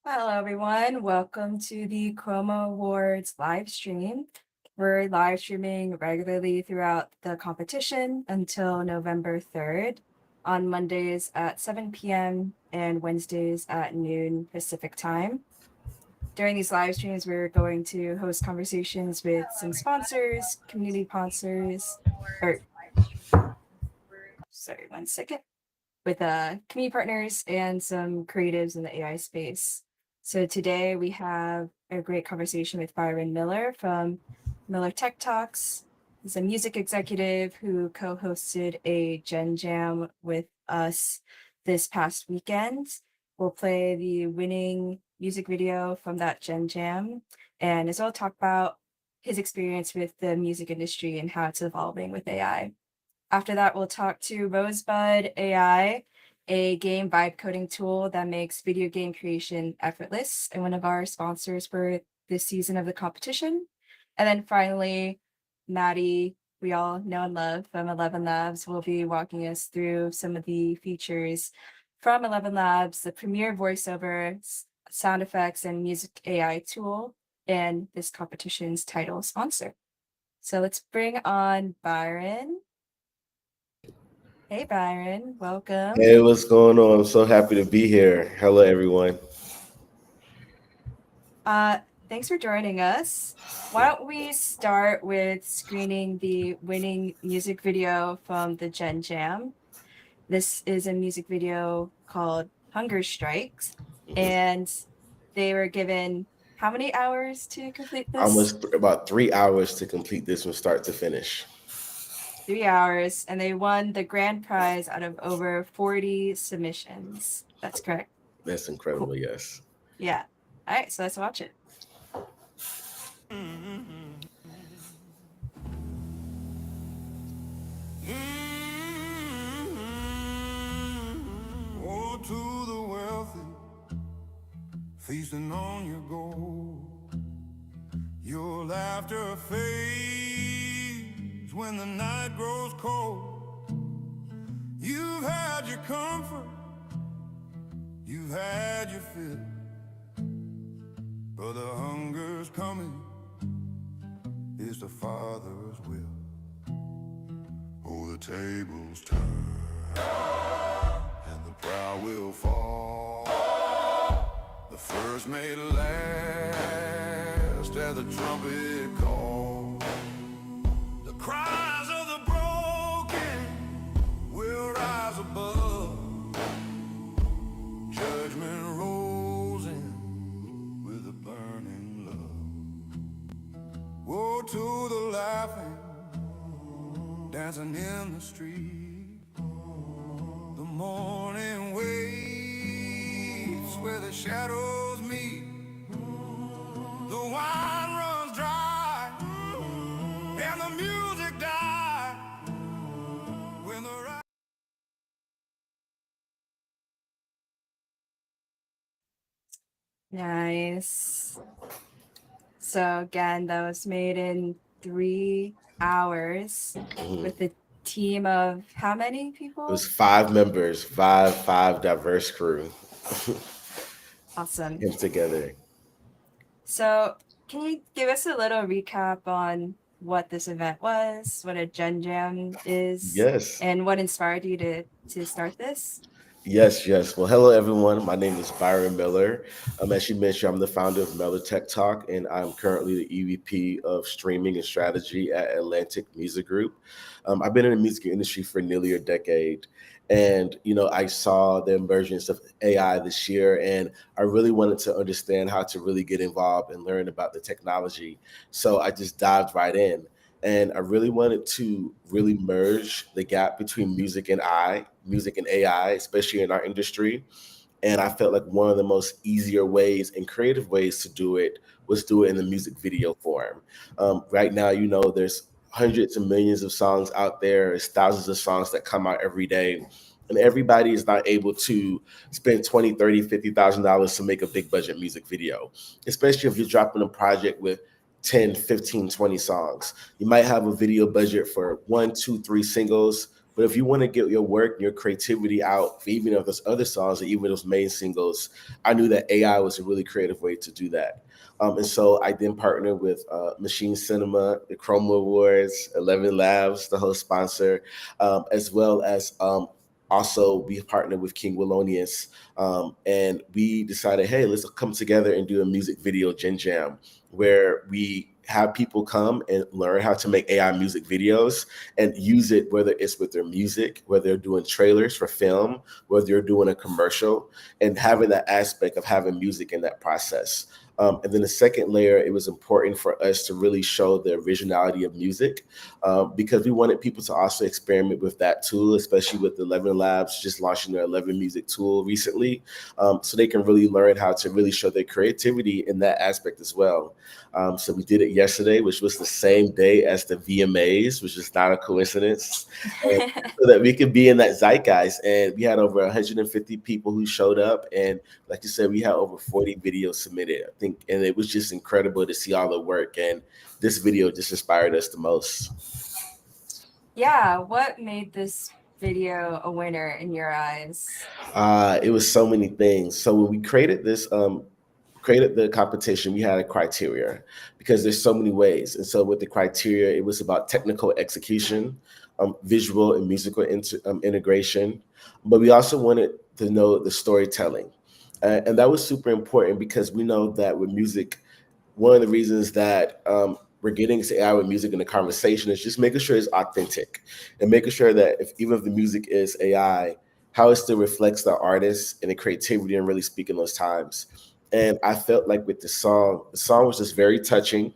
Hello, everyone. Welcome to the Chroma Awards live stream. We're live streaming regularly throughout the competition until November 3rd on Mondays at 7 p.m. and Wednesdays at noon Pacific time. During these live streams, we're going to host conversations with some sponsors, community sponsors, or sorry, one second, with community partners and some creatives in the AI space. So today we have a great conversation with Byron Miller from Miller Tech Talks. He's a music executive who co-hosted a Gen Jam with us this past weekend. We'll play the winning music video from that Gen Jam and as well talk about his experience with the music industry and how it's evolving with AI. After that, we'll talk to Rosebud AI, a game vibe coding tool that makes video game creation effortless and one of our sponsors for this season of the competition. And then finally, Maddie, we all know and love from 11 Labs, will be walking us through some of the features from 11 Labs, the premier voiceover, sound effects, and music AI tool, and this competition's title sponsor. So let's bring on Byron. Hey, Byron, welcome. Hey, what's going on? I'm so happy to be here. Hello, everyone. Uh, Thanks for joining us. Why don't we start with screening the winning music video from the Gen Jam? This is a music video called Hunger Strikes, Mhm. and they were given how many hours to complete this? Almost about 3 hours to complete this from start to finish. 3 hours, and they won the grand prize out of over 40 submissions. That's correct. That's Cool. incredible, yes. Yeah. All right, so let's watch it. Oh, to the wealthy, feasting on your gold. Your laughter fades when the night grows cold. You've had your comfort, you've had your fill, but the hunger's coming, is the Father's will. Oh, the tables turn, and the proud will fall. The first made last as the trumpet call. The cries of the broken will rise above. Judgment rolls in with a burning love. Woe to the laughing, dancing in the street. The morning waits where the shadows meet. The wine runs dry and the music dies when the Nice. So again, that was made in 3 hours Mhm. with a team of how many It people? was 5 members, five diverse crew Awesome. came together. So can you give us a little recap on what this event was, what a Gen Jam is, Yes. and what inspired you to start this? Yes, yes. Well, hello everyone. My name is Byron Miller. As you mentioned, I'm the founder of Miller Tech Talk, and I'm currently the EVP of Streaming and Strategy at Atlantic Music Group. I've been in the music industry for nearly a decade, and I saw the emergence of AI this year, and I really wanted to understand how to really get involved and learn about the technology. So I just dived right in. And I really wanted to really merge the gap between music and AI, especially in our industry. And I felt like one of the most easier ways and creative ways to do it was do it in the music video form. Right now, there's hundreds of millions of songs out there. There's thousands of songs that come out every day. And everybody is not able to spend 20, 30, $50,000 to make a big budget music video, especially if you're dropping a project with 10, 15, 20 songs. You might have a video budget for one, two, three singles, But if you want to get your work and your creativity out for even of those other songs or even those main singles, I knew that AI was a really creative way to do that. And so I then partnered with Machine Cinema, the Chroma Awards, 11 Labs, the host sponsor, as well as also we partnered with King Willonius, and we decided, hey, let's come together and do a music video Gen Jam where we have people come and learn how to make AI music videos and use it, whether it's with their music, whether they're doing trailers for film, whether you're doing a commercial, and having that aspect of having music in that process. And then the second layer, it was important for us to really show the originality of music, because we wanted people to also experiment with that tool, especially with 11 Labs just launching their 11 music tool recently, so they can really learn how to really show their creativity in that aspect as well. So we did it yesterday, which was the same day as the VMAs, which is not a coincidence, and so that we could be in that zeitgeist. And we had over 150 people who showed up, and like you said, we had over 40 videos submitted, I think, and it was just incredible to see all the work. And this video just inspired us the most. Yeah, what made this video a winner in your eyes? It was so many things. So when we created this, created the competition, we had a criteria because there's so many ways. And so with the criteria, it was about technical execution, visual and musical integration, but we also wanted to know the storytelling. And that was super important because we know that with music, one of the reasons that we're getting to AI with music in the conversation is just making sure it's authentic and making sure that even if the music is AI, how it still reflects the artist and the creativity and really speaking those times. And I felt like with the song was just very touching.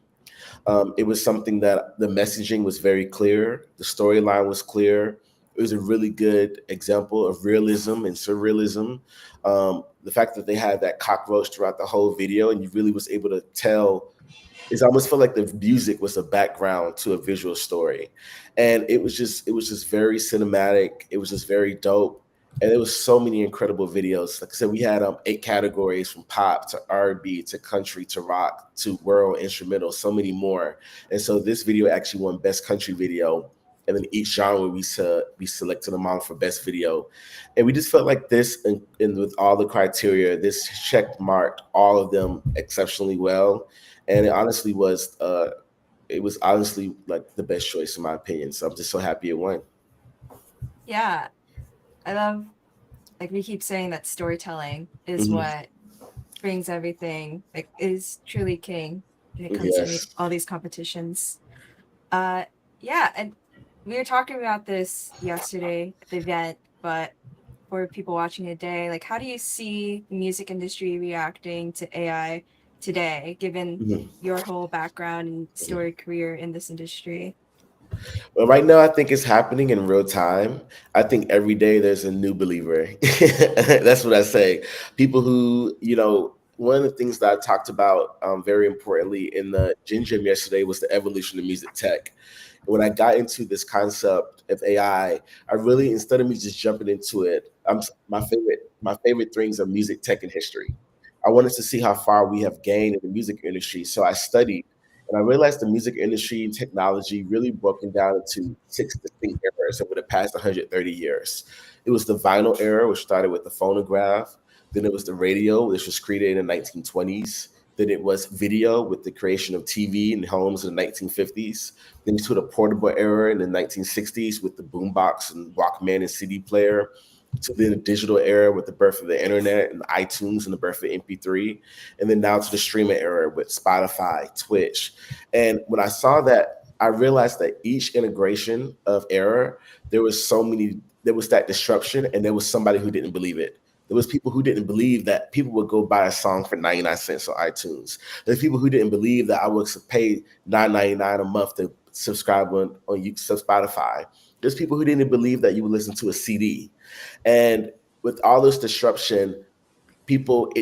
It was something that the messaging was very clear. The storyline was clear. It was a really good example of realism and surrealism. The fact that they had that cockroach throughout the whole video, and you really was able to tell, it almost felt like the music was a background to a visual story. And it was just very cinematic. It was just very dope. And there was so many incredible videos. Like I said, we had 8 categories from pop to R&B to country to rock to world instrumental, so many more. And so this video actually won best country video. And then each genre we selected them on for best video. And we just felt like this, and with all the criteria, this check marked all of them exceptionally well. And it was honestly like the best choice in my opinion. So I'm just so happy it won. Yeah, I love, like we keep saying that storytelling is Mhm. what brings everything, like is truly king when it comes to Yes. all these competitions. Yeah, and we were talking about this yesterday at the event, but for people watching today, like how do you see the music industry reacting to AI today, given Mhm. your whole background and storied career in this industry? Well, right now, I think it's happening in real time. I think every day there's a new believer. That's what I say. People who, one of the things that I talked about very importantly in the Gin Gym yesterday was the evolution of music tech. When I got into this concept of AI, I really, instead of me just jumping into it, my favorite things are music tech and history. I wanted to see how far we have gained in the music industry, so I studied, and I realized the music industry and technology really broken down into 6 distinct eras over the past 130 years. It was the vinyl era, which started with the phonograph. Then it was the radio, which was created in the 1920s. Then it was video with the creation of TV in homes in the 1950s. Then to the portable era in the 1960s with the boombox and Walkman and CD player. To then the digital era with the birth of the internet and iTunes and the birth of MP3. And then now to the streaming era with Spotify, Twitch. And when I saw that, I realized that each integration of era, there was that disruption, and there was somebody who didn't believe it. There was people who didn't believe that people would go buy a song for 99 cents on iTunes. There's people who didn't believe that I would pay $9.99 a month to subscribe on Spotify. There's people who didn't believe that you would listen to a CD. And with all this disruption, people,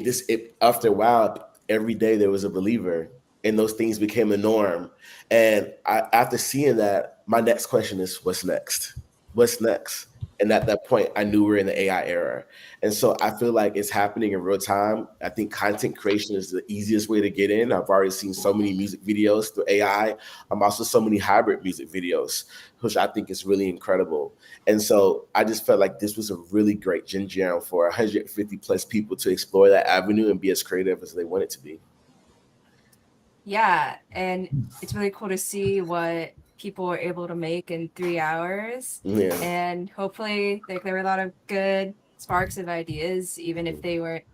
after a while, every day there was a believer, and those things became the norm. And after seeing that, my next question is, what's next? What's next? And at that point, I knew we were in the AI era. And so I feel like it's happening in real time. I think content creation is the easiest way to get in. I've already seen so many music videos through AI. I'm also so many hybrid music videos, which I think is really incredible. And so I just felt like this was a really great jam for 150 plus people to explore that avenue and be as creative as they want it to be. Yeah, and it's really cool to see what people were able to make in 3 hours. Yeah. And hopefully, there were a lot of good sparks of ideas, even if they weren't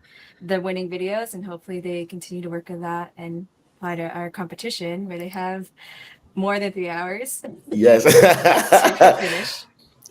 the winning videos. And hopefully, they continue to work on that and apply to our competition where they have more than 3 hours Yes. to finish.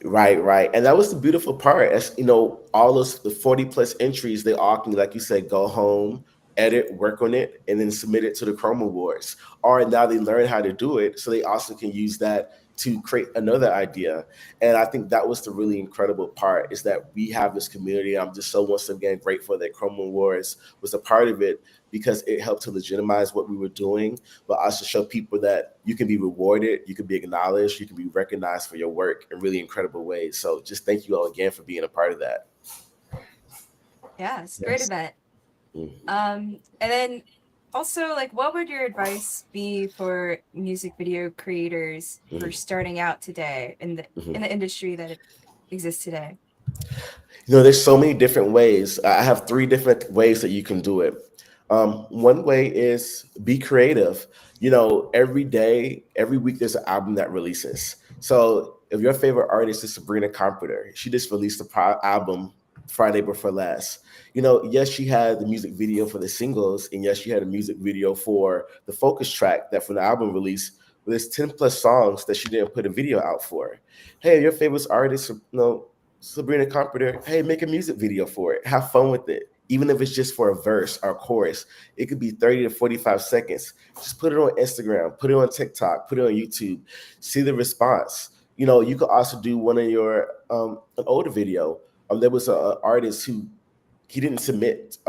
Right. And that was the beautiful part. As you know, all those the 40 plus entries, they all can, like you said, go home, edit, work on it, and then submit it to the Chroma Awards. Or now they learn how to do it, so they also can use that to create another idea. And I think that was the really incredible part, is that we have this community. I'm just so once again grateful that Chroma Awards was a part of it, because it helped to legitimize what we were doing, but also show people that you can be rewarded, you can be acknowledged, you can be recognized for your work in really incredible ways. So just thank you all again for being a part of that. Yeah, it's a great Yes. event. Mhm. And then also, like, what would your advice be for music video creators for starting out today in the industry that exists today? You know, there's so many different ways. I have 3 different ways that you can do it. One way is be creative. You know, every day, every week, there's an album that releases. So if your favorite artist is Sabrina Carpenter, she just released a album Friday before last. You know, yes, she had the music video for the singles, and yes, she had a music video for the focus track that from the album release. But there's 10 plus songs that she didn't put a video out for. Hey, your favorite artist, you know, Sabrina Carpenter, hey, make a music video for it. Have fun with it. Even if it's just for a verse or a chorus, it could be 30 to 45 seconds. Just put it on Instagram, put it on TikTok, put it on YouTube, see the response. You know, you could also do one of your an older video. There was an artist who he didn't submit.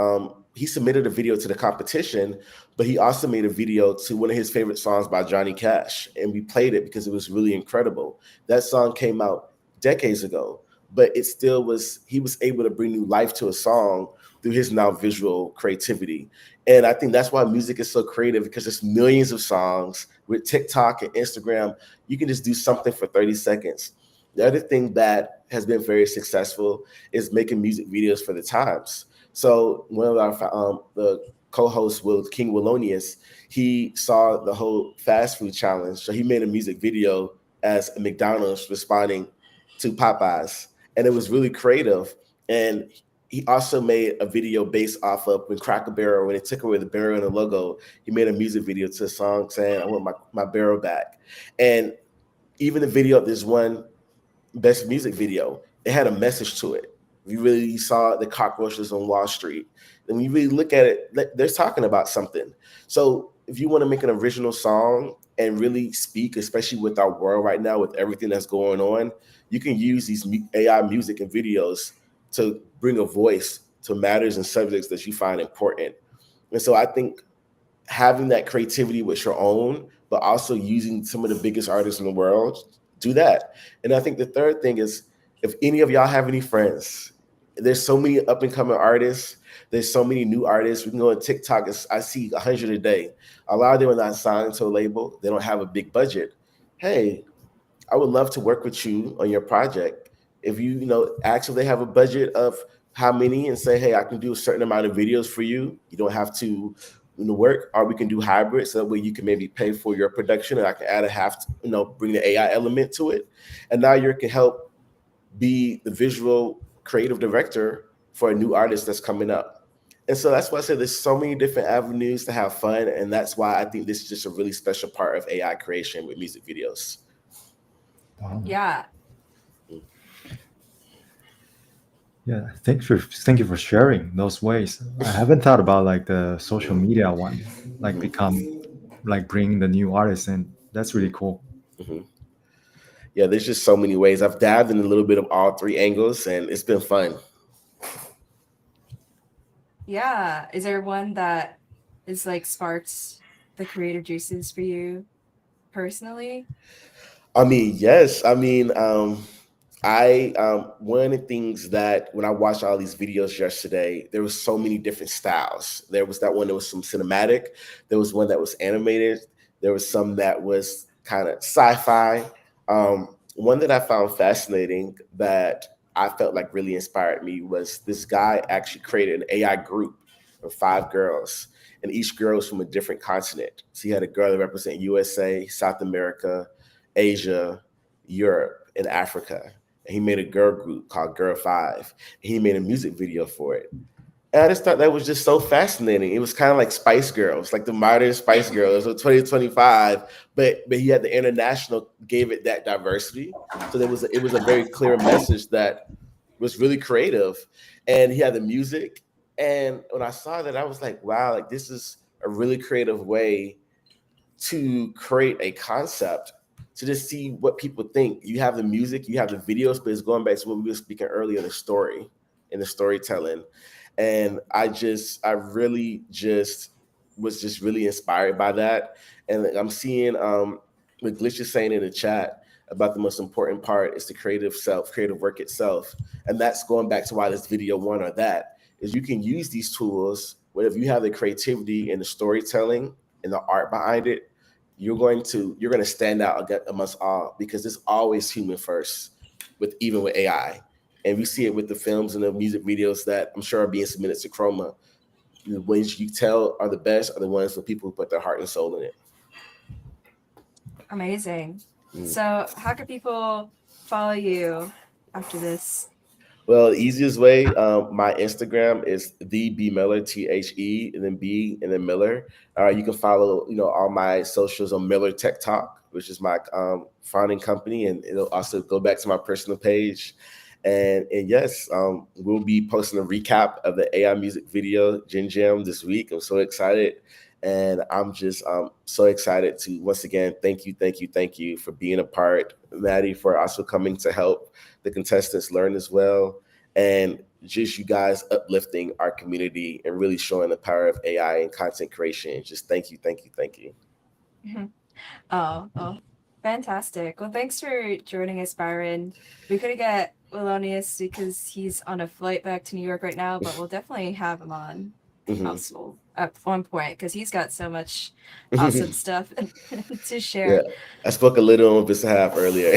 He submitted a video to the competition, but he also made a video to one of his favorite songs by Johnny Cash, and we played it because it was really incredible. That song came out decades ago, but it still was. He was able to bring new life to a song through his now visual creativity, and I think that's why music is so creative, because there's millions of songs. With TikTok and Instagram, you can just do something for 30 seconds. The other thing that has been very successful is making music videos for the times. So one of our the co-hosts, Will King Willonius, he saw the whole fast food challenge. So he made a music video as a McDonald's responding to Popeyes, and it was really creative. And he also made a video based off of when Cracker Barrel, when they took away the barrel and the logo, he made a music video to a song saying, "I want my barrel back." And even the video of this one best music video, it had a message to it. You really saw the cockroaches on Wall Street. And when you really look at it, they're talking about something. So if you want to make an original song and really speak, especially with our world right now, with everything that's going on, you can use these AI music and videos to bring a voice to matters and subjects that you find important. And so I think having that creativity with your own, but also using some of the biggest artists in the world, do that. And I think the third thing is, if any of y'all have any friends, there's so many up and coming artists. There's so many new artists. We can go on TikTok. I see 100 a day. A lot of them are not signed to a label. They don't have a big budget. Hey, I would love to work with you on your project. If you know, actually have a budget of how many, and say, hey, I can do a certain amount of videos for you. You don't have to work, or we can do hybrid, so that way you can maybe pay for your production, and I can add a half, bring the AI element to it, and now you can help be the visual creative director for a new artist that's coming up. And so that's why I said there's so many different avenues to have fun, and that's why I think this is just a really special part of AI creation with music videos. Wow. Yeah. Yeah, thank you for sharing those ways. I haven't thought about like the social media one, like bringing the new artists in. That's really cool. Mm-hmm. Yeah, there's just so many ways. I've dabbed in a little bit of all 3 angles, and it's been fun. Yeah. Is there one that is like sparks the creative juices for you personally? I mean, yes. I mean, One of the things that when I watched all these videos yesterday, there was so many different styles. There was that one that was some cinematic. There was one that was animated. There was some that was kind of sci-fi. One that I found fascinating that I felt like really inspired me was this guy actually created an AI group of 5 girls, and each girl was from a different continent. So he had a girl that represented USA, South America, Asia, Europe, and Africa. And he made a girl group called Girl Five. And he made a music video for it. And I just thought that was just so fascinating. It was kind of like Spice Girls, like the modern Spice Girls of 2025, but he had the international, gave it that diversity. So it was a very clear message that was really creative. And he had the music. And when I saw that, I was like, wow, like this is a really creative way to create a concept to just see what people think. You have the music, you have the videos, but it's going back to what we were speaking earlier, the story and the storytelling. And I really just was just really inspired by that. And I'm seeing what Glitch is saying in the chat about the most important part is the creative work itself. And that's going back to why this video one or that is you can use these tools, whatever you have the creativity and the storytelling and the art behind it, you're going to stand out amongst all, because it's always human first even with AI. And we see it with the films and the music videos that I'm sure are being submitted to Chroma. The ones you tell are the best are the ones for people who put their heart and soul in it. Amazing. So how can people follow you after this? Well, the easiest way, my Instagram is the B Miller, THE, and then B and then Miller. You can follow, all my socials on Miller Tech Talk, which is my founding company, and it'll also go back to my personal page. And yes, we'll be posting a recap of the AI music video Gin Jam this week. I'm so excited. And I'm just so excited to once again thank you for being a part, Maddie, for also coming to help the contestants learn as well, and just you guys uplifting our community and really showing the power of AI and content creation. Just thank you. Mm-hmm. Oh, fantastic. Well, thanks for joining us, Byron. We couldn't get Willonius because he's on a flight back to New York right now, but we'll definitely have him on household at one point because he's got so much awesome stuff to share. Yeah, I spoke a little on his behalf earlier.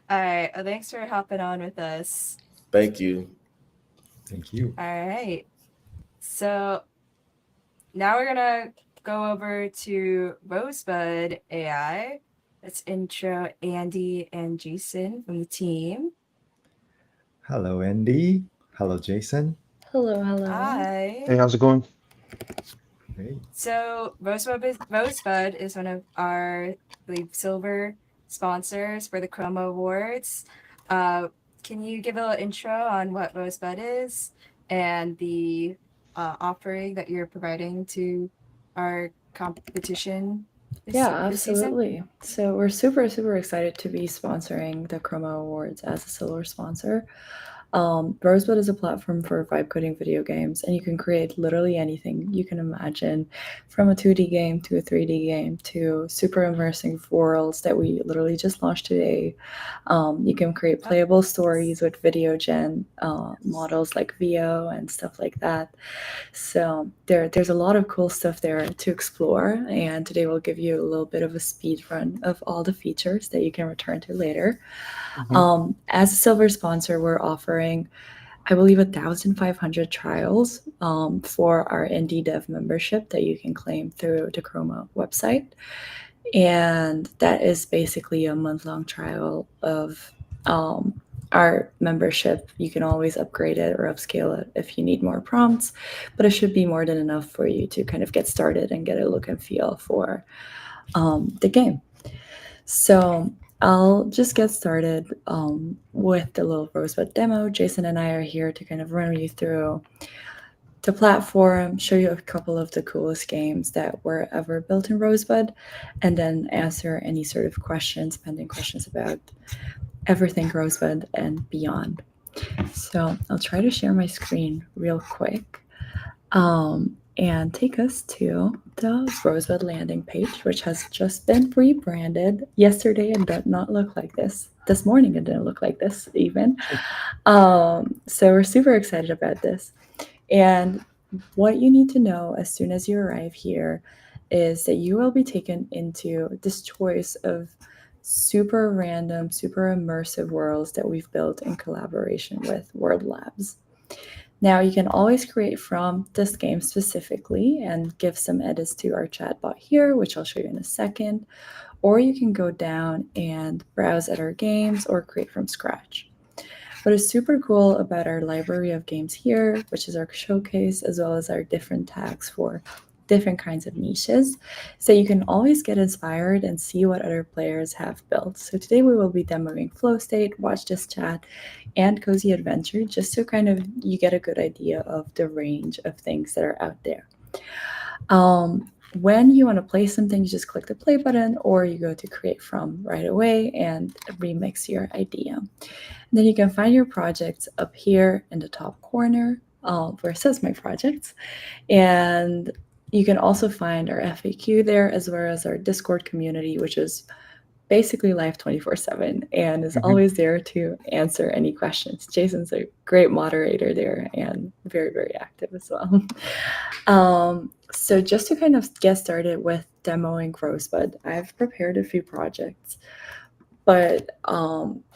All right. Well, thanks for hopping on with us. Thank you. Thank you. All right. So now we're gonna go over to Rosebud AI. Let's intro Andy and Jason from the team. Hello, Andy. Hello, Jason. Hello. Hi. Hey, how's it going? Hey. So Rosebud is one of our, I believe, silver sponsors for the Chroma Awards. Can you give a little intro on what Rosebud is and the offering that you're providing to our competition? Yeah, absolutely. So we're super excited to be sponsoring the Chroma Awards as a silver sponsor. Rosebud is a platform for vibe coding video games, and you can create literally anything you can imagine, from a 2D game to a 3D game to super immersive worlds that we literally just launched today. You can create playable stories with video gen models like VO and stuff like that. So there's a lot of cool stuff there to explore, and today we'll give you a little bit of a speed run of all the features that you can return to later. As a silver sponsor, we're offering, I believe, 1,500 trials for our indie dev membership that you can claim through the Chroma website. And that is basically a month-long trial of our membership. You can always upgrade it or upscale it if you need more prompts, but it should be more than enough for you to kind of get started and get a look and feel for the game. So I'll just get started with the little Rosebud demo. Jason and I are here to kind of run you through the platform, show you a couple of the coolest games that were ever built in Rosebud, and then answer any sort of pending questions about everything Rosebud and beyond. So I'll try to share my screen real quick. and take us to the Rosebud landing page, which has just been rebranded. Yesterday it did not look like this. This morning it didn't look like this even. So we're super excited about this. And what you need to know as soon as you arrive here is that you will be taken into this choice of super random, super immersive worlds that we've built in collaboration with World Labs. Now, you can always create from this game specifically and give some edits to our chatbot here, which I'll show you in a second. Or you can go down and browse at our games or create from scratch. What is super cool about our library of games here, which is our showcase, as well as our different tags for different kinds of niches, so you can always get inspired and see what other players have built. So today we will be demoing Flow State, Watch This Chat, and Cozy Adventure, just so kind of you get a good idea of the range of things that are out there. When you want to play something, you just click the play button, or you go to create from right away and remix your idea. And then you can find your projects up here in the top corner where it says My Projects. And you can also find our FAQ there, as well as our Discord community, which is basically live 24/7 and is always there to answer any questions. Jason's a great moderator there and very, very active as well. So just to kind of get started with demoing Rosebud, I've prepared a few projects, but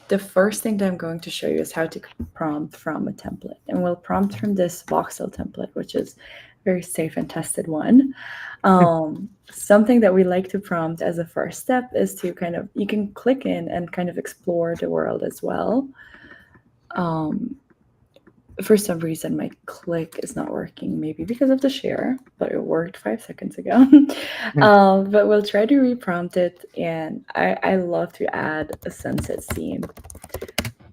the first thing that I'm going to show you is how to prompt from a template. And we'll prompt from this voxel template, which is a very safe and tested one. Something that we like to prompt as a first step is to kind of, you can click in and kind of explore the world as well. For some reason, my click is not working, maybe because of the share, but it worked 5 seconds ago. But we'll try to reprompt it, and I love to add a sunset scene.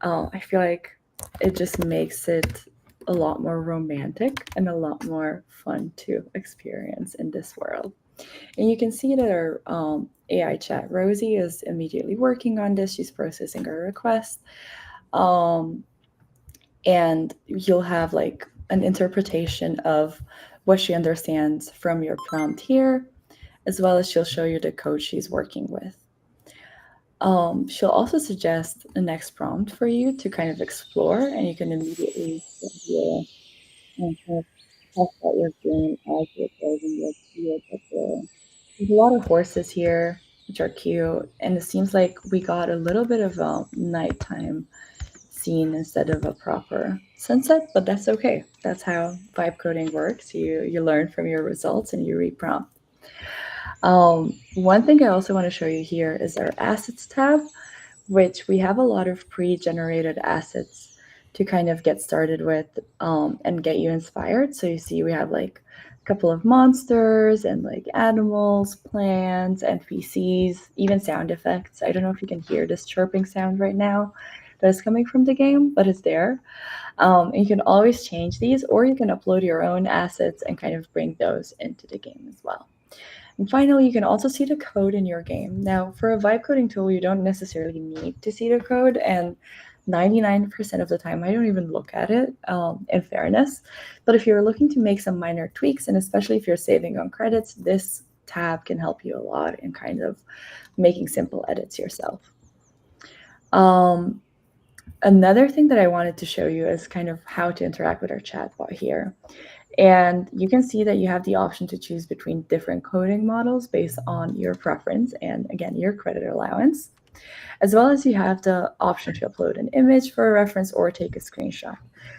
I feel like it just makes it a lot more romantic and a lot more fun to experience in this world. And you can see that our AI chat, Rosie, is immediately working on this. She's processing our request. And you'll have like an interpretation of what she understands from your prompt here, as well as she'll show you the code she's working with. She'll also suggest a next prompt for you to kind of explore, and you can immediately and kind of test out your game as you're building your field. There's a lot of horses here, which are cute, and it seems like we got a little bit of a nighttime scene instead of a proper sunset, but that's okay. That's how vibe coding works. You learn from your results and you reprompt. One thing I also want to show you here is our assets tab, which we have a lot of pre-generated assets to kind of get started with and get you inspired. So you see we have like a couple of monsters and like animals, plants, NPCs, even sound effects. I don't know if you can hear this chirping sound right now that is coming from the game, but it's there. And you can always change these, or you can upload your own assets and kind of bring those into the game as well. And finally, you can also see the code in your game. Now, for a vibe coding tool, you don't necessarily need to see the code, and 99% of the time, I don't even look at it, in fairness. But if you're looking to make some minor tweaks, and especially if you're saving on credits, this tab can help you a lot in kind of making simple edits yourself. Another thing that I wanted to show you is kind of how to interact with our chatbot here. And you can see that you have the option to choose between different coding models based on your preference and, again, your credit allowance, as well as you have the option to upload an image for a reference or take a screenshot.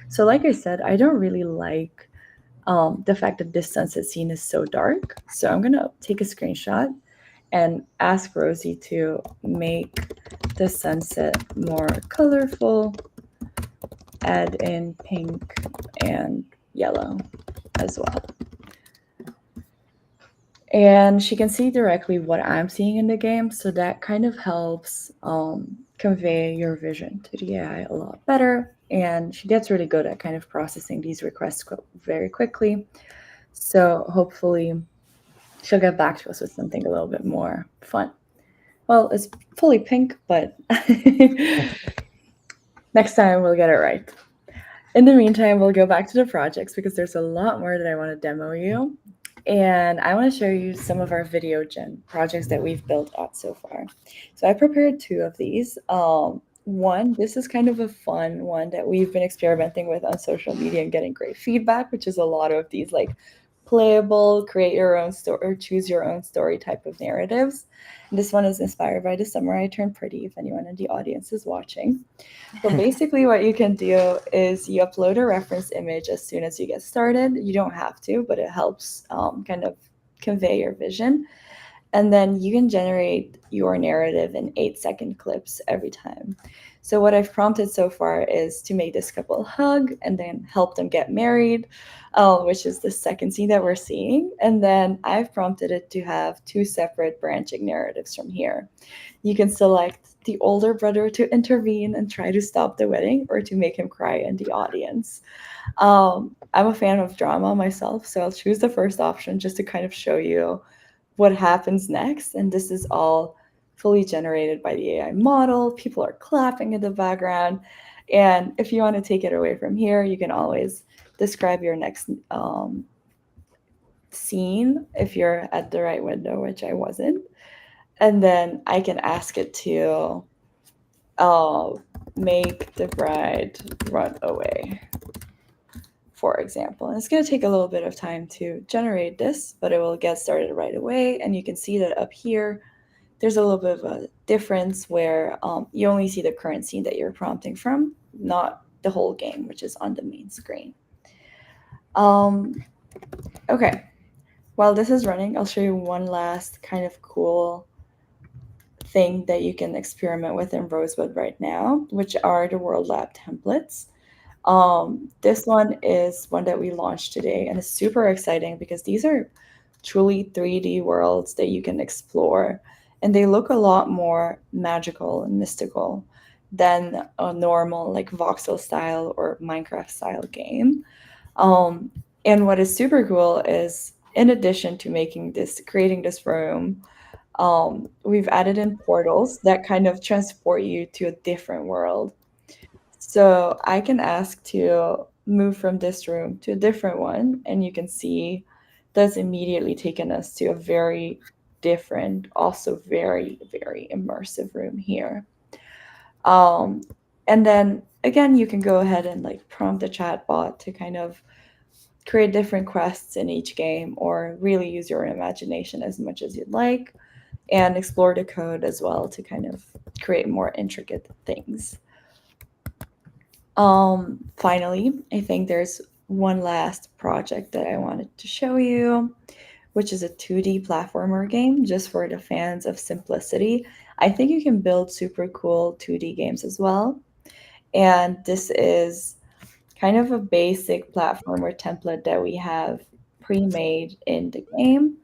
So like I said, I don't really like the fact that this sunset scene is so dark. So I'm going to take a screenshot and ask Rosie to make the sunset more colorful, add in pink and yellow as well. And she can see directly what I'm seeing in the game, so that kind of helps convey your vision to the AI a lot better. And she gets really good at kind of processing these requests very quickly. So hopefully she'll get back to us with something a little bit more fun. Well, it's fully pink, but next time we'll get it right. In the meantime, we'll go back to the projects because there's a lot more that I want to demo you. And I want to show you some of our video gen projects that we've built out so far. So I prepared 2 of these. One, this is kind of a fun one that we've been experimenting with on social media and getting great feedback, which is a lot of these like playable, create your own story or choose your own story type of narratives. And this one is inspired by The Summer I Turned Pretty, if anyone in the audience is watching. So basically what you can do is you upload a reference image as soon as you get started. You don't have to, but it helps kind of convey your vision. And then you can generate your narrative in 8-second clips every time. So what I've prompted so far is to make this couple hug and then help them get married, which is the second scene that we're seeing. And then I've prompted it to have 2 separate branching narratives from here. You can select the older brother to intervene and try to stop the wedding or to make him cry in the audience. I'm a fan of drama myself, so I'll choose the first option just to kind of show you what happens next. And this is all fully generated by the AI model. People are clapping in the background. And if you want to take it away from here, you can always describe your next scene if you're at the right window, which I wasn't. And then I can ask it to make the bride run away, for example. And it's going to take a little bit of time to generate this, but it will get started right away. And you can see that up here, there's a little bit of a difference where you only see the current scene that you're prompting from, not the whole game, which is on the main screen. Okay, while this is running, I'll show you one last kind of cool thing that you can experiment with in Rosebud right now, which are the World Lab templates. This one is one that we launched today and it's super exciting because these are truly 3D worlds that you can explore, and they look a lot more magical and mystical than a normal like voxel style or Minecraft style game. And what is super cool is, in addition to creating this room, we've added in portals that kind of transport you to a different world. So I can ask to move from this room to a different one, and you can see that's immediately taken us to a very different, also very, very immersive room here. And then again, you can go ahead and like prompt the chatbot to kind of create different quests in each game, or really use your imagination as much as you'd like, and explore the code as well to kind of create more intricate things. Finally, I think there's one last project that I wanted to show you, which is a 2D platformer game just for the fans of simplicity. I think you can build super cool 2D games as well. And this is kind of a basic platformer template that we have pre-made in the game.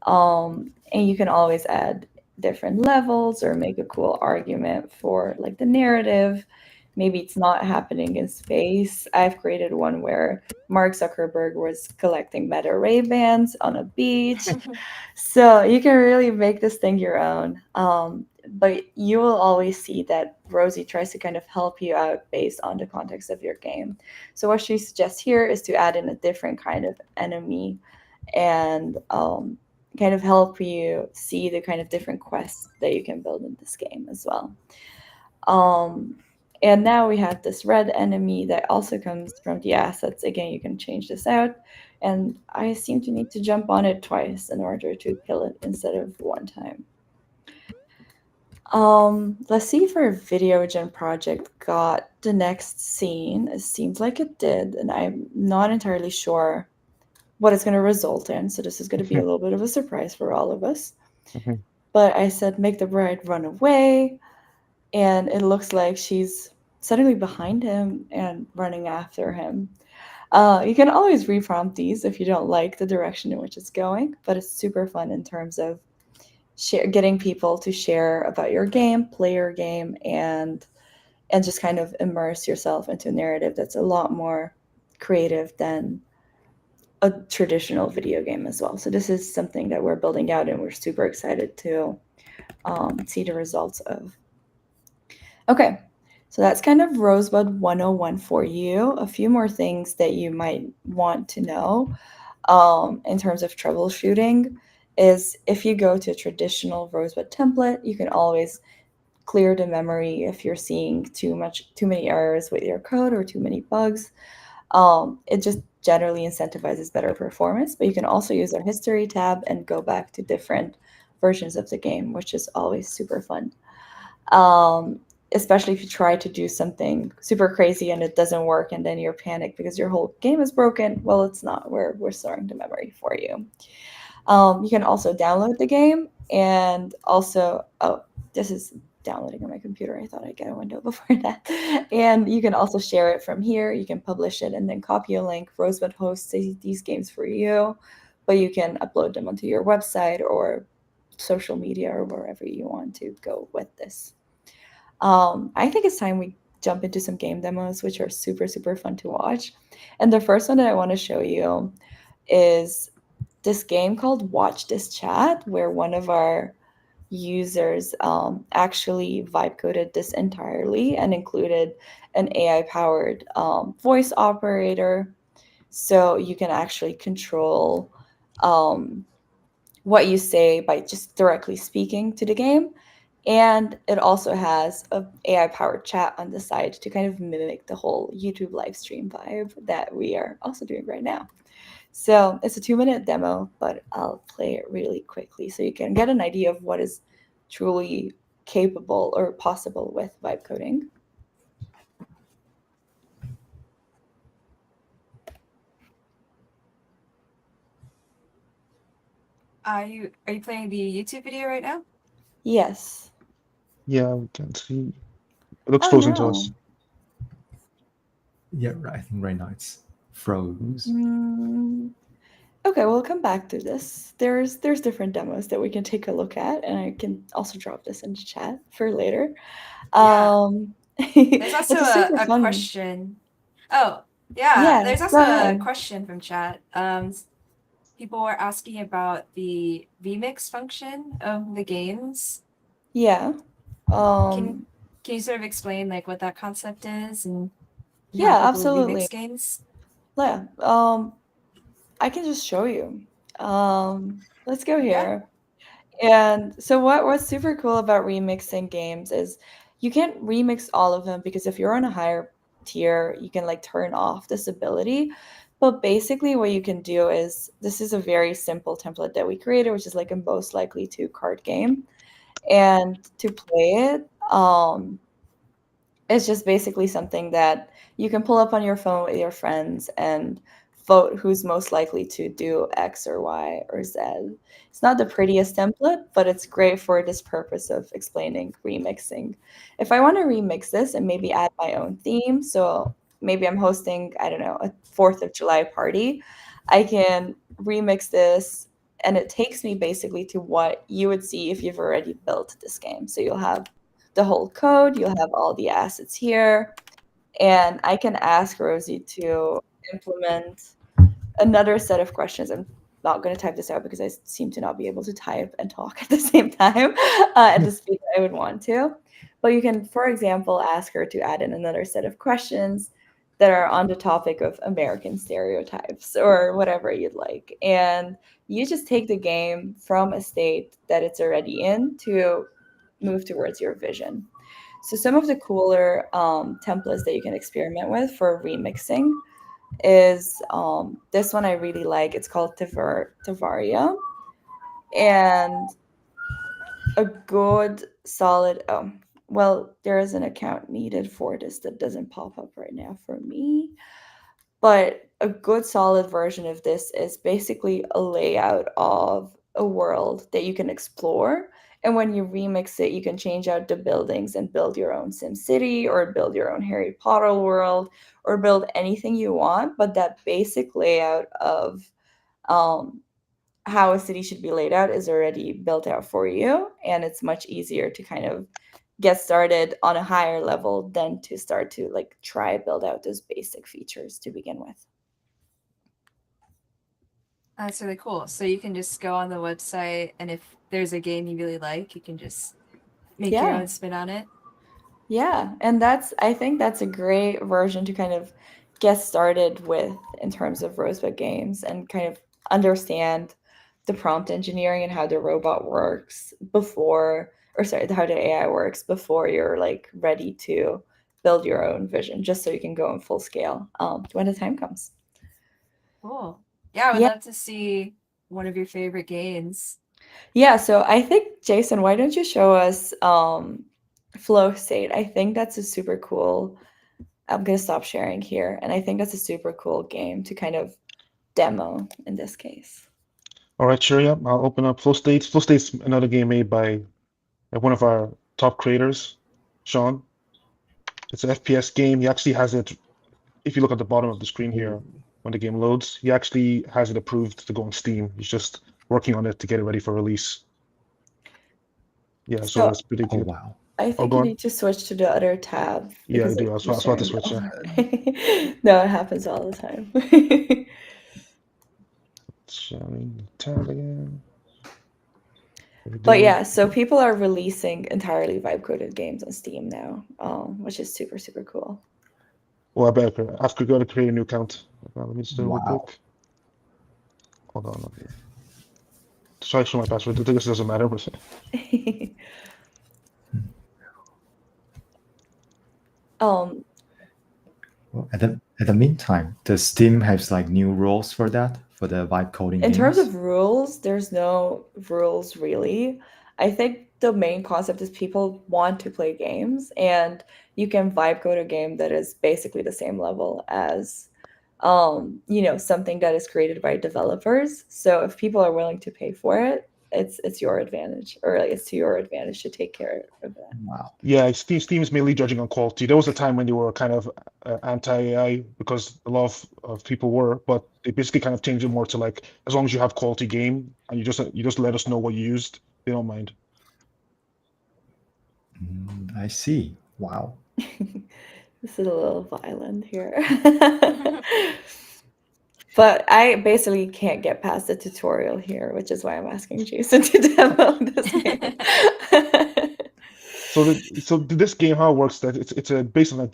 And you can always add different levels or make a cool argument for like the narrative. Maybe it's not happening in space. I've created one where Mark Zuckerberg was collecting Meta Ray-Bans on a beach. So you can really make this thing your own. But you will always see that Rosie tries to kind of help you out based on the context of your game. So what she suggests here is to add in a different kind of enemy and kind of help you see the kind of different quests that you can build in this game as well. And now we have this red enemy that also comes from the assets. Again, you can change this out. And I seem to need to jump on it twice in order to kill it instead of one time. Let's see if our video gen project got the next scene. It seems like it did, and I'm not entirely sure what it's going to result in. So this is going to be a little bit of a surprise for all of us. But I said, make the bride run away. And it looks like she's suddenly behind him and running after him. You can always reprompt these if you don't like the direction in which it's going, but it's super fun in terms of getting people to share about your game, play your game, and just kind of immerse yourself into a narrative that's a lot more creative than a traditional video game as well. So this is something that we're building out and we're super excited to see the results of. Okay, So that's kind of Rosebud 101 for you. A few more things that you might want to know in terms of troubleshooting is if you go to a traditional Rosebud template, you can always clear the memory if you're seeing too many errors with your code or too many bugs. It just generally incentivizes better performance, but you can also use our history tab and go back to different versions of the game, which is always super fun. Um, Especially if you try to do something super crazy and it doesn't work and then you're panicked because your whole game is broken. Well, it's not. We're storing the memory for you. You can also download the game and also, oh, this is downloading on my computer. I thought I'd get a window before that. And you can also share it from here. You can publish it and then copy a link. Rosebud hosts these games for you, but you can upload them onto your website or social media or wherever you want to go with this. I think it's time we jump into some game demos, which are super, super fun to watch. And the first one that I want to show you is this game called Watch This Chat, where one of our users actually vibe coded this entirely and included an AI powered voice operator. So you can actually control um, what you say by just directly speaking to the game. And it also has a AI powered chat on the side to kind of mimic the whole YouTube live stream vibe that we are also doing right now. So it's a 2-minute demo, but I'll play it really quickly so you can get an idea of what is truly capable or possible with vibe coding. Are you playing the YouTube video right now? Yes. Yeah, we can see. It looks Oh frozen to us. no. Yeah, right. I think right now it's froze. Mm, okay, we'll come back to this. There's different demos that we can take a look at, and I can also drop this into chat for later. Yeah. There's also It's a super a fun. question. Oh, yeah. Yeah, There's go also a ahead. question from chat. People were asking about the remix function of the games. Yeah. Can Um, can you sort of explain like what that concept is and how yeah, people absolutely. remix games? Yeah. I can just show you. Let's go Yeah. here. And so what's super cool about remixing games is you can't remix all of them because if you're on a higher tier, you can like turn off this ability. But basically what you can do is this is a very simple template that we created, which is like a most likely to card game. And to play it, it's just basically something that you can pull up on your phone with your friends and vote who's most likely to do X or Y or Z. It's not the prettiest template, but it's great for this purpose of explaining remixing. If I want to remix this and maybe add my own theme, so maybe I'm hosting, I don't know, a 4th of July party, I can remix this and it takes me basically to what you would see if you've already built this game. So you'll have the whole code, you'll have all the assets here, and I can ask Rosie to implement another set of questions. I'm not going to type this out because I seem to not be able to type and talk at the same time at the speed that I would want to. But you can, for example, ask her to add in another set of questions that are on the topic of American stereotypes or whatever you'd like. And you just take the game from a state that it's already in to move towards your vision. So some of the cooler templates that you can experiment with for remixing is this one I really like. It's called Tavaria. And a good solid well, there is an account needed for this that doesn't pop up right now for me. But a good solid version of this is basically a layout of a world that you can explore. And when you remix it, you can change out the buildings and build your own Sim City or build your own Harry Potter world or build anything you want. But that basic layout of um, how a city should be laid out is already built out for you. And it's much easier to kind of get started on a higher level than to start to like try build out those basic features to begin with. That's really cool. So you can just go on the website, and if there's a game you really like, you can just make your Yeah. own spin on it. Yeah, and I think that's a great version to kind of get started with in terms of Rosebud games and kind of understand the prompt engineering and how the robot works before, or sorry, how the AI works before you're like ready to build your own vision, just so you can go in full scale when the time comes. Cool. Yeah, I would Yeah. love to see one of your favorite games. Yeah, so I think Jason, why don't you show us Flow State? I think that's a super cool. I'm gonna stop sharing here, and I think that's a super cool game to kind of demo in this case. All right, sure. Yeah, I'll open up Flow States. Flow States, another game made by one of our top creators, Sean. It's an FPS game. He actually has it. If you look at the bottom of the screen here, when the game loads, he actually has it approved to go on Steam. He's just working on it to get it ready for release. Yeah, so So it's pretty Oh good. wow. I Oh, think go you on. need to switch to the other tab Yeah, I because do. like I was you're about to sharing switch. Yeah, no, it happens all the time. sharing the tab again. What we But do? yeah, so people are releasing entirely vibe coded games on Steam now, which is super, super cool. Well, I better. I've got to create a new account. Let me just do it real Wow. quick. Hold on. Try to show my password. I think this doesn't matter, but um, Well, at the meantime, does Steam has like new rules for that for the vibe coding in terms games? of rules, there's no rules really. I think the main concept is people want to play games, and you can vibe code a game that is basically the same level as, something that is created by developers. So if people are willing to pay for it, it's your advantage, or like, it's to your advantage to take care of that. Wow. yeah, Steam is mainly judging on quality. There was a time when they were kind of anti-AI because a lot of people were, but they basically kind of changed it more to like as long as you have quality game and you just let us know what you used, they don't mind. I see. Wow. This is a little violent here. But I basically can't get past the tutorial here, which is why I'm asking Jason to demo this game. So this game, how it works, that it's a based on a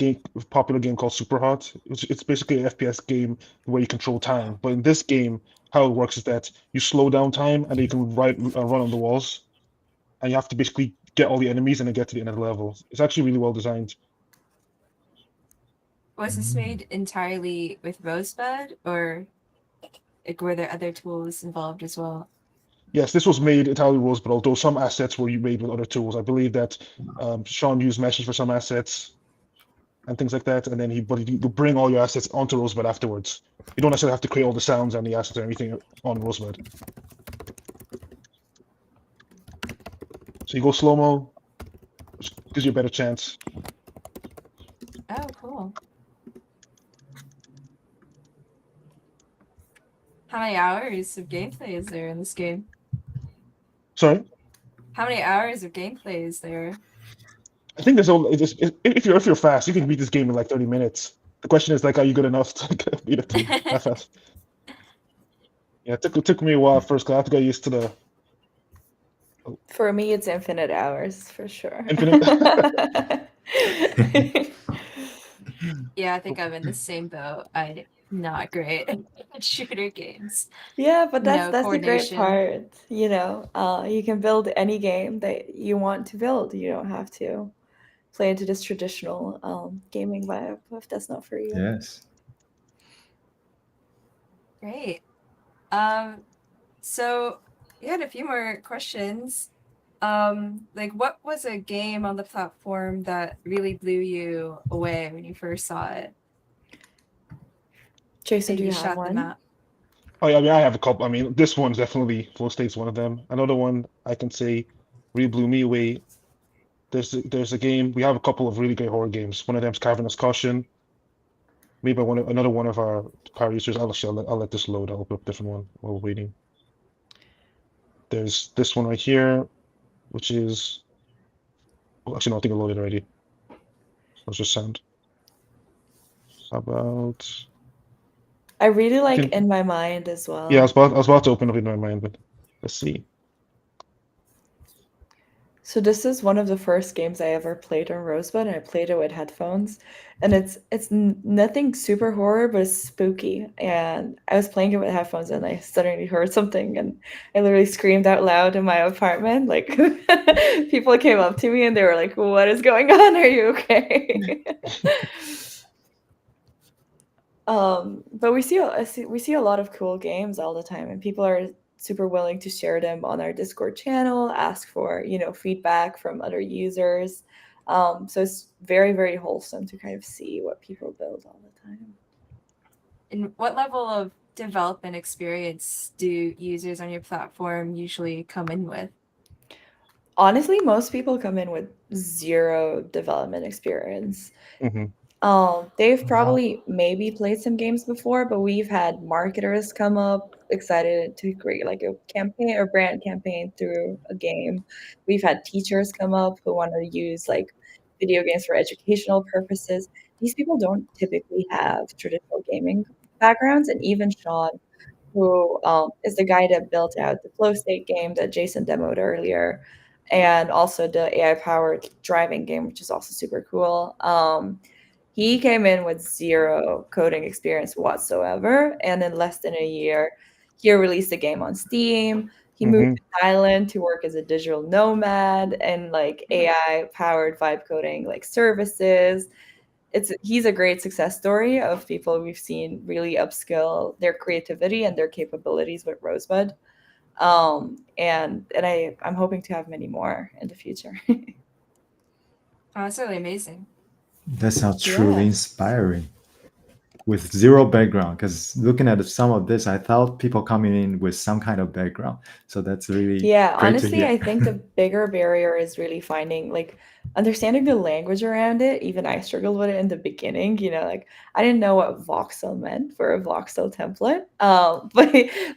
popular game called Superhot. It's basically an FPS game where you control time. But in this game, how it works is that you slow down time and you can run on the walls, and you have to basically get all the enemies and then get to the end of the level. It's actually really well designed. Was this made entirely with Rosebud, or like, were there other tools involved as well? Yes, this was made entirely rules, but although some assets were made with other tools. I believe that Sean used meshes for some assets and things like that, and then you bring all your assets onto Rosebud afterwards. You don't necessarily have to create all the sounds and the assets and everything on Rosebud. So you go slow-mo, which gives you a better chance. Oh, cool. How many hours of gameplay is there in this game? Sorry, How many hours of gameplay is there? I think if you're fast, you can beat this game in like 30 minutes. The question is like, are you good enough to beat it that fast? Yeah, it took me a while first because I have to get used to the For me, it's infinite hours for sure. infinite. Yeah, I think I'm in the same boat. I'm not great at shooter games. Yeah, but No that's the great coordination. part, you can build any game that you want to build. You don't have to play into this traditional gaming vibe if that's not for you. Yes. Great. So we had a few more questions. Like, what was a game on the platform that really blew you away when you first saw it? Jason, And do you you have shot them one? out. Oh yeah, I mean, I have a couple. I mean, this one's definitely Flow State's one of them. Another one I can say really blew me away. There's a game. We have a couple of really great horror games. One of them's Cavernous Caution, made by another one of our power users. I'll let this load. I'll open up a different one while we're waiting. There's this one right here, which is actually no, I think I loaded already. Let's just sound. How about I really like can In My Mind as yeah, well. I was about to open up in my mind, but let's see. So this is one of the first games I ever played on Rosebud, and I played it with headphones. And it's nothing super horror, but it's spooky. And I was playing it with headphones, and I suddenly heard something, and I literally screamed out loud in my apartment. Like people came up to me, and they were like, "What is going on? Are you okay?" But we see a lot of cool games all the time, and people are super willing to share them on our Discord channel, ask for, feedback from other users. So it's very, very wholesome to kind of see what people build all the time. And what level of development experience do users on your platform usually come in with? Honestly, most people come in with zero development experience. Hmm. They've Oh, wow. probably maybe played some games before, but we've had marketers come up excited to create like a campaign or brand campaign through a game. We've had teachers come up who want to use like video games for educational purposes. These people don't typically have traditional gaming backgrounds, and even Sean, who is the guy that built out the flow state game that Jason demoed earlier, and also the AI powered driving game, which is also super cool. He came in with zero coding experience whatsoever, and in less than a year, he released the game on Steam. He moved Hmm. to Thailand to work as a digital nomad and like AI powered vibe coding like services. He's a great success story of people we've seen really upskill their creativity and their capabilities with Rosebud. And I'm hoping to have many more in the future. Oh, that's really amazing. That sounds truly Yeah. inspiring. With zero background, because looking at some of this, I thought people coming in with some kind of background. So that's really Yeah, great to honestly, hear. I think the bigger barrier is really finding like understanding the language around it. Even I struggled with it in the beginning, like I didn't know what voxel meant for a voxel template.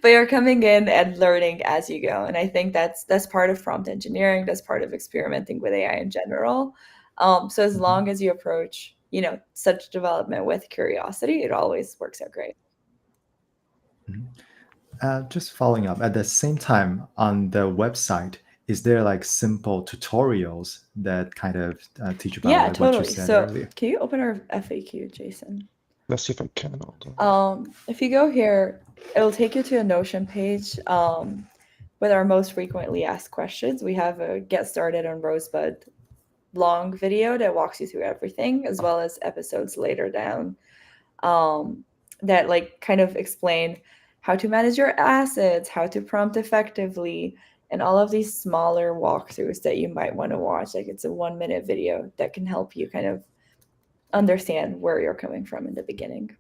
But you're coming in and learning as you go. And I think that's part of prompt engineering, that's part of experimenting with AI in general. So as Mhm. long as you approach, such development with curiosity, it always works out great. Just following up, at the same time, on the website, is there like simple tutorials that kind of teach about Yeah, like what you totally. said So earlier? can you open our FAQ, Jason? Let's see if I can. Hold on. If you go here, it'll take you to a Notion page with our most frequently asked questions. We have a Get Started on Rosebud long video that walks you through everything, as well as episodes later down um, that like kind of explain how to manage your assets, how to prompt effectively, and all of these smaller walkthroughs that you might want to watch. Like it's a 1 minute video that can help you kind of understand where you're coming from in the beginning.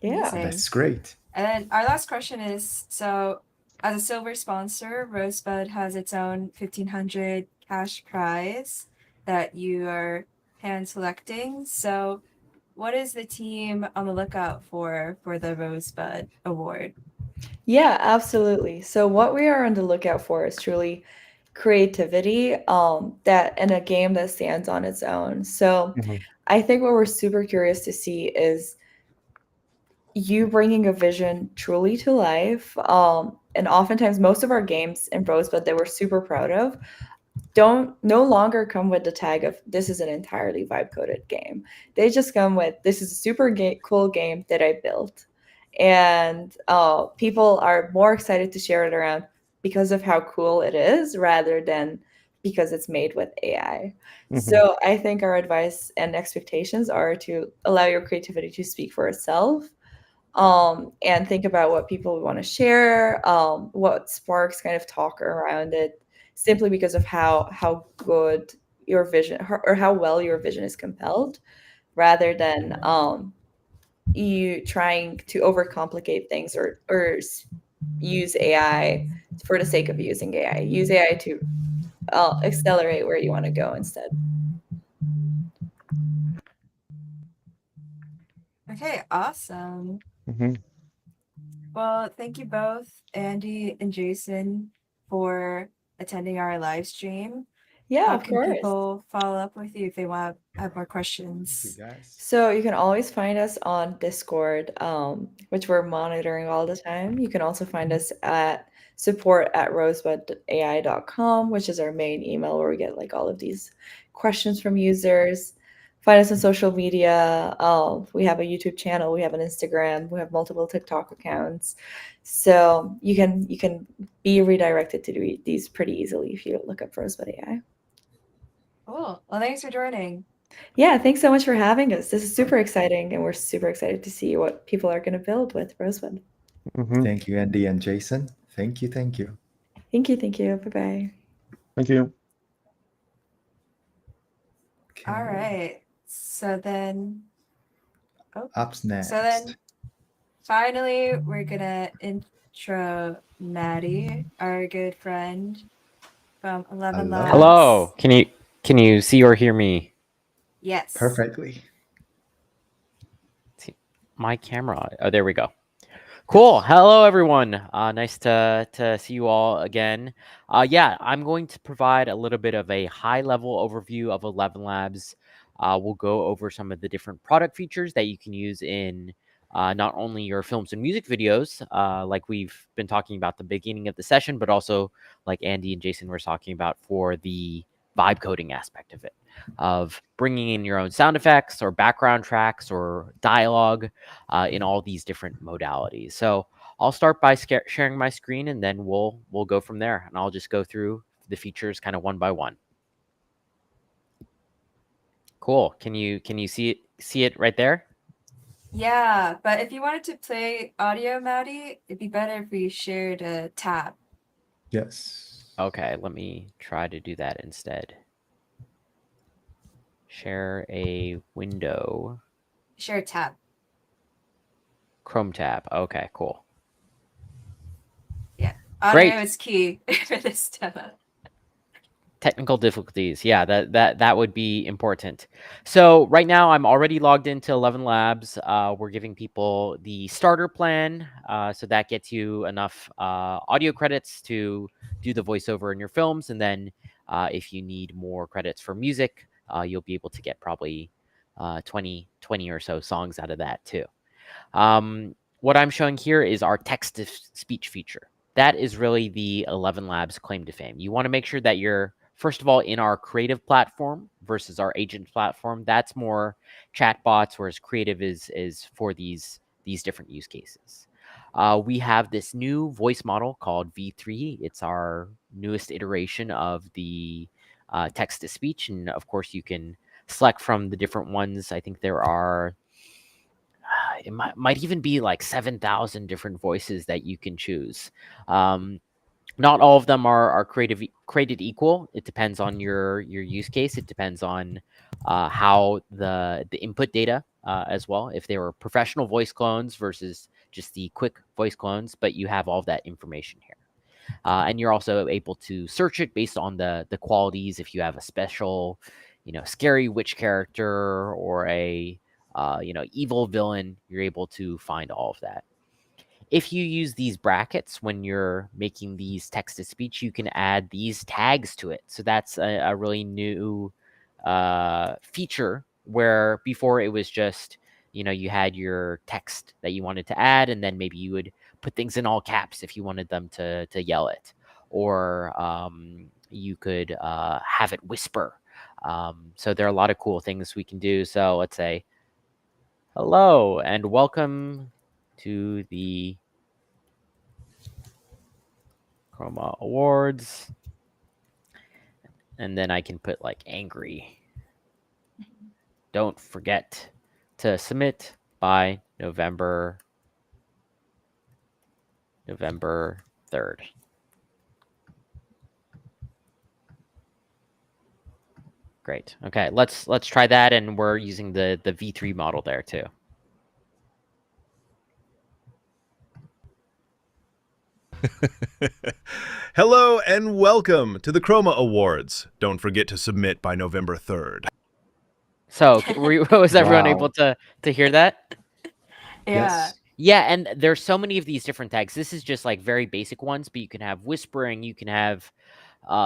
Yeah. Amazing. That's great. And then our last question is, so as a silver sponsor, Rosebud has its own 1,500 cash prize that you are hand selecting. So what is the team on the lookout for the Rosebud Award? Yeah, absolutely. So what we are on the lookout for is truly creativity, that in a game that stands on its own. So Hmm. I think what we're super curious to see is you bringing a vision truly to life. And oftentimes most of our games in Rosebud that we're super proud of don't no longer come with the tag of this is an entirely vibe coded game. They just come with this is a super cool game that I built, and people are more excited to share it around because of how cool it is rather than because it's made with AI. Hmm. So I think our advice and expectations are to allow your creativity to speak for itself, and think about what people want to share, what sparks kind of talk around it, simply because of how good your vision or how well your vision is compelled, rather than you trying to overcomplicate things or use AI for the sake of using AI. Use AI to accelerate where you want to go instead. Okay, awesome. Hmm. Well, thank you both, Andy and Jason, for attending our live stream. Yeah, How of can course. people follow up with you if they want to have more Thank you, questions? guys. So you can always find us on Discord, which we're monitoring all the time. You can also find us at support@rosebudai.com, which is our main email where we get like all of these questions from users. Find us on social media. We have a YouTube channel, we have an Instagram, we have multiple TikTok accounts. So you can be redirected to these pretty easily if you look up Rosebud AI. Cool. Well, thanks for joining. Yeah, thanks so much for having us. This is super exciting, and we're super excited to see what people are going to build with Rosebud. Thank you, Andy and Jason. Thank you. Thank you. Bye-bye. Thank you. Okay. All right. So then, Up next. so then, finally, we're gonna intro Maddie, our good friend from 11 Hello. Labs. Hello. Can you see or hear me? Yes. Perfectly. See my camera. Oh, there we go. Cool. Hello, everyone. Nice to see you all again. Yeah, I'm going to provide a little bit of a high-level overview of 11 Labs. We'll go over some of the different product features that you can use in not only your films and music videos, like we've been talking about at the beginning of the session, but also like Andy and Jason were talking about for the vibe coding aspect of it, of bringing in your own sound effects or background tracks or dialogue in all these different modalities. So I'll start by sharing my screen, and then we'll go from there. And I'll just go through the features kind of one by one. Cool. Can you see it right there? Yeah, but if you wanted to play audio, Maddie, it'd be better if we shared a tab. Yes. Okay, let me try to do that instead. Share a window. Share a tab. Chrome tab. Okay, cool. Yeah, audio Great. is key for this demo. Technical difficulties. Yeah, that would be important. So right now I'm already logged into 11 Labs. We're giving people the starter plan. So that gets you enough audio credits to do the voiceover in your films. And then if you need more credits for music, you'll be able to get probably 20 or so songs out of that too. What I'm showing here is our text-to-speech feature. That is really the 11 Labs claim to fame. You want to make sure that you're, first of all, in our creative platform versus our agent platform. That's more chatbots, whereas creative is for these different use cases. We have this new voice model called V3. It's our newest iteration of the text-to-speech. And of course, you can select from the different ones. I think there are it might even be like 7,000 different voices that you can choose. Not all of them are created equal. It depends on your use case. It depends on how the input data as well. If they were professional voice clones versus just the quick voice clones, but you have all of that information here. And you're also able to search it based on the qualities. If you have a special, scary witch character or a evil villain, you're able to find all of that. If you use these brackets when you're making these text-to-speech, you can add these tags to it. So that's a really new feature where before it was just, you had your text that you wanted to add, and then maybe you would put things in all caps if you wanted them to yell it. Or you could have it whisper. So there are a lot of cool things we can do. So let's say, hello and welcome to the Chroma Awards. And then I can put like angry. Don't forget to submit by November 3rd. Great. Okay, let's try that, and we're using the V3 model there too. Hello and welcome to the Chroma Awards. Don't forget to submit by November 3rd. So was everyone Wow. able to hear that? Yeah. Yes. Yeah, and there's so many of these different tags. This is just like very basic ones, but you can have whispering, you can have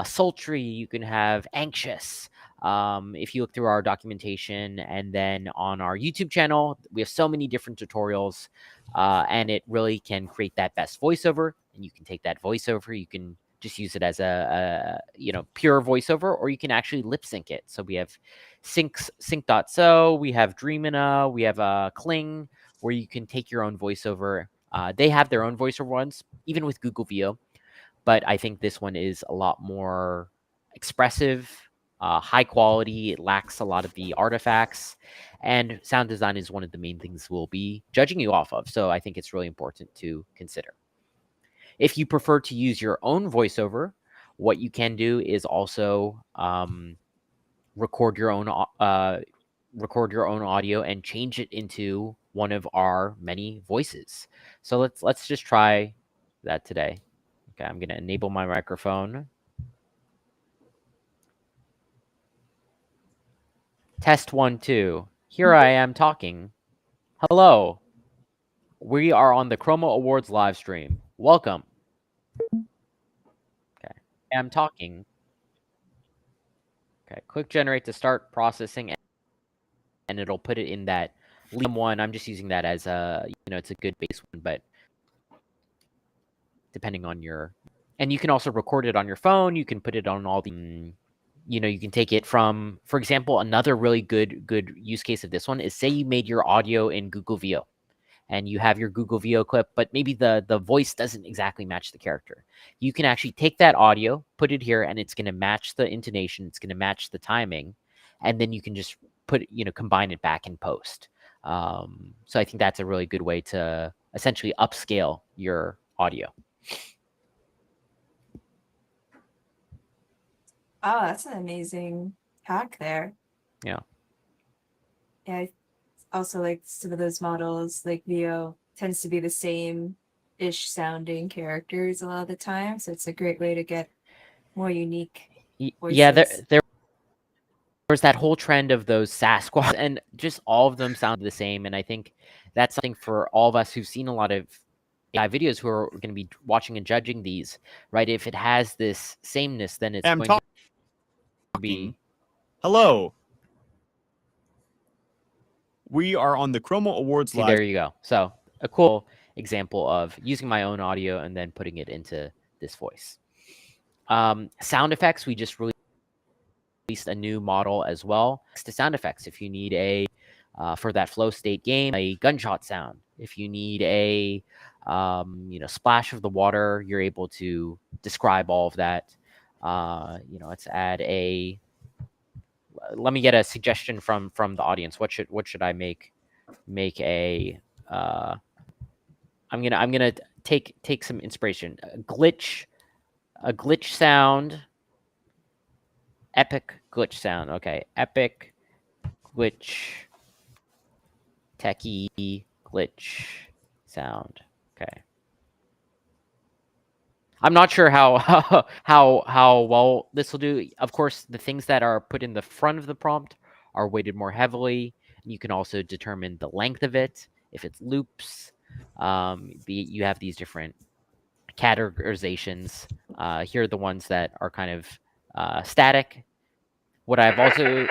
sultry, you can have anxious. If you look through our documentation, and then on our YouTube channel, we have so many different tutorials, and it really can create that best voiceover. and you can take that voiceover. You can just use it as a pure voiceover, or you can actually lip sync it. So we have sync.so, we have Dreamina, we have Kling, where you can take your own voiceover. They have their own voiceover ones, even with Google VO, but I think this one is a lot more expressive, high quality. It lacks a lot of the artifacts, and sound design is one of the main things we'll be judging you off of. So I think it's really important to consider. If you prefer to use your own voiceover, what you can do is also record your own audio and change it into one of our many voices. So let's just try that today. Okay, I'm going to enable my microphone. Test 1, 2. Here I am talking. Hello. We are on the Chroma Awards live stream. Welcome. Okay. I'm talking. Okay. Click generate to start processing, and it'll put it in that Liam one. I'm just using that as it's a good base one, but depending on your, and you can also record it on your phone. You can put it on all the, you can take it from, for example, another really good use case of this one is, say you made your audio in Google VO and you have your Google VO clip, but maybe the voice doesn't exactly match the character. You can actually take that audio, put it here, and it's going to match the intonation. It's going to match the timing. And then you can just combine it back in post. So I think that's a really good way to essentially upscale your audio. Oh, that's an amazing hack there. Yeah. Yeah, I also like some of those models, like VO tends to be the same-ish sounding characters a lot of the time. So it's a great way to get more unique voices. Yeah, there was that whole trend of those Sasquatch, and just all of them sound the same. And I think that's something for all of us who've seen a lot of AI videos who are going to be watching and judging these, right? If it has this sameness, then it's going to be... Hello. We are on the Chroma Awards live. There you go. So a cool example of using my own audio and then putting it into this voice. Sound effects, we just released a new model as well. Next to sound effects, if you need for that flow state game, a gunshot sound. If you need a splash of the water, you're able to describe all of that. Let's add a... Let me get a suggestion from the audience. What should I make a... I'm gonna take some inspiration. A glitch sound. Epic glitch sound. Okay, epic glitch, techie glitch sound. Okay. I'm not sure how well this will do. Of course, the things that are put in the front of the prompt are weighted more heavily. And you can also determine the length of it, if it's loops. You have these different categorizations. Here are the ones that are kind of static. What I've also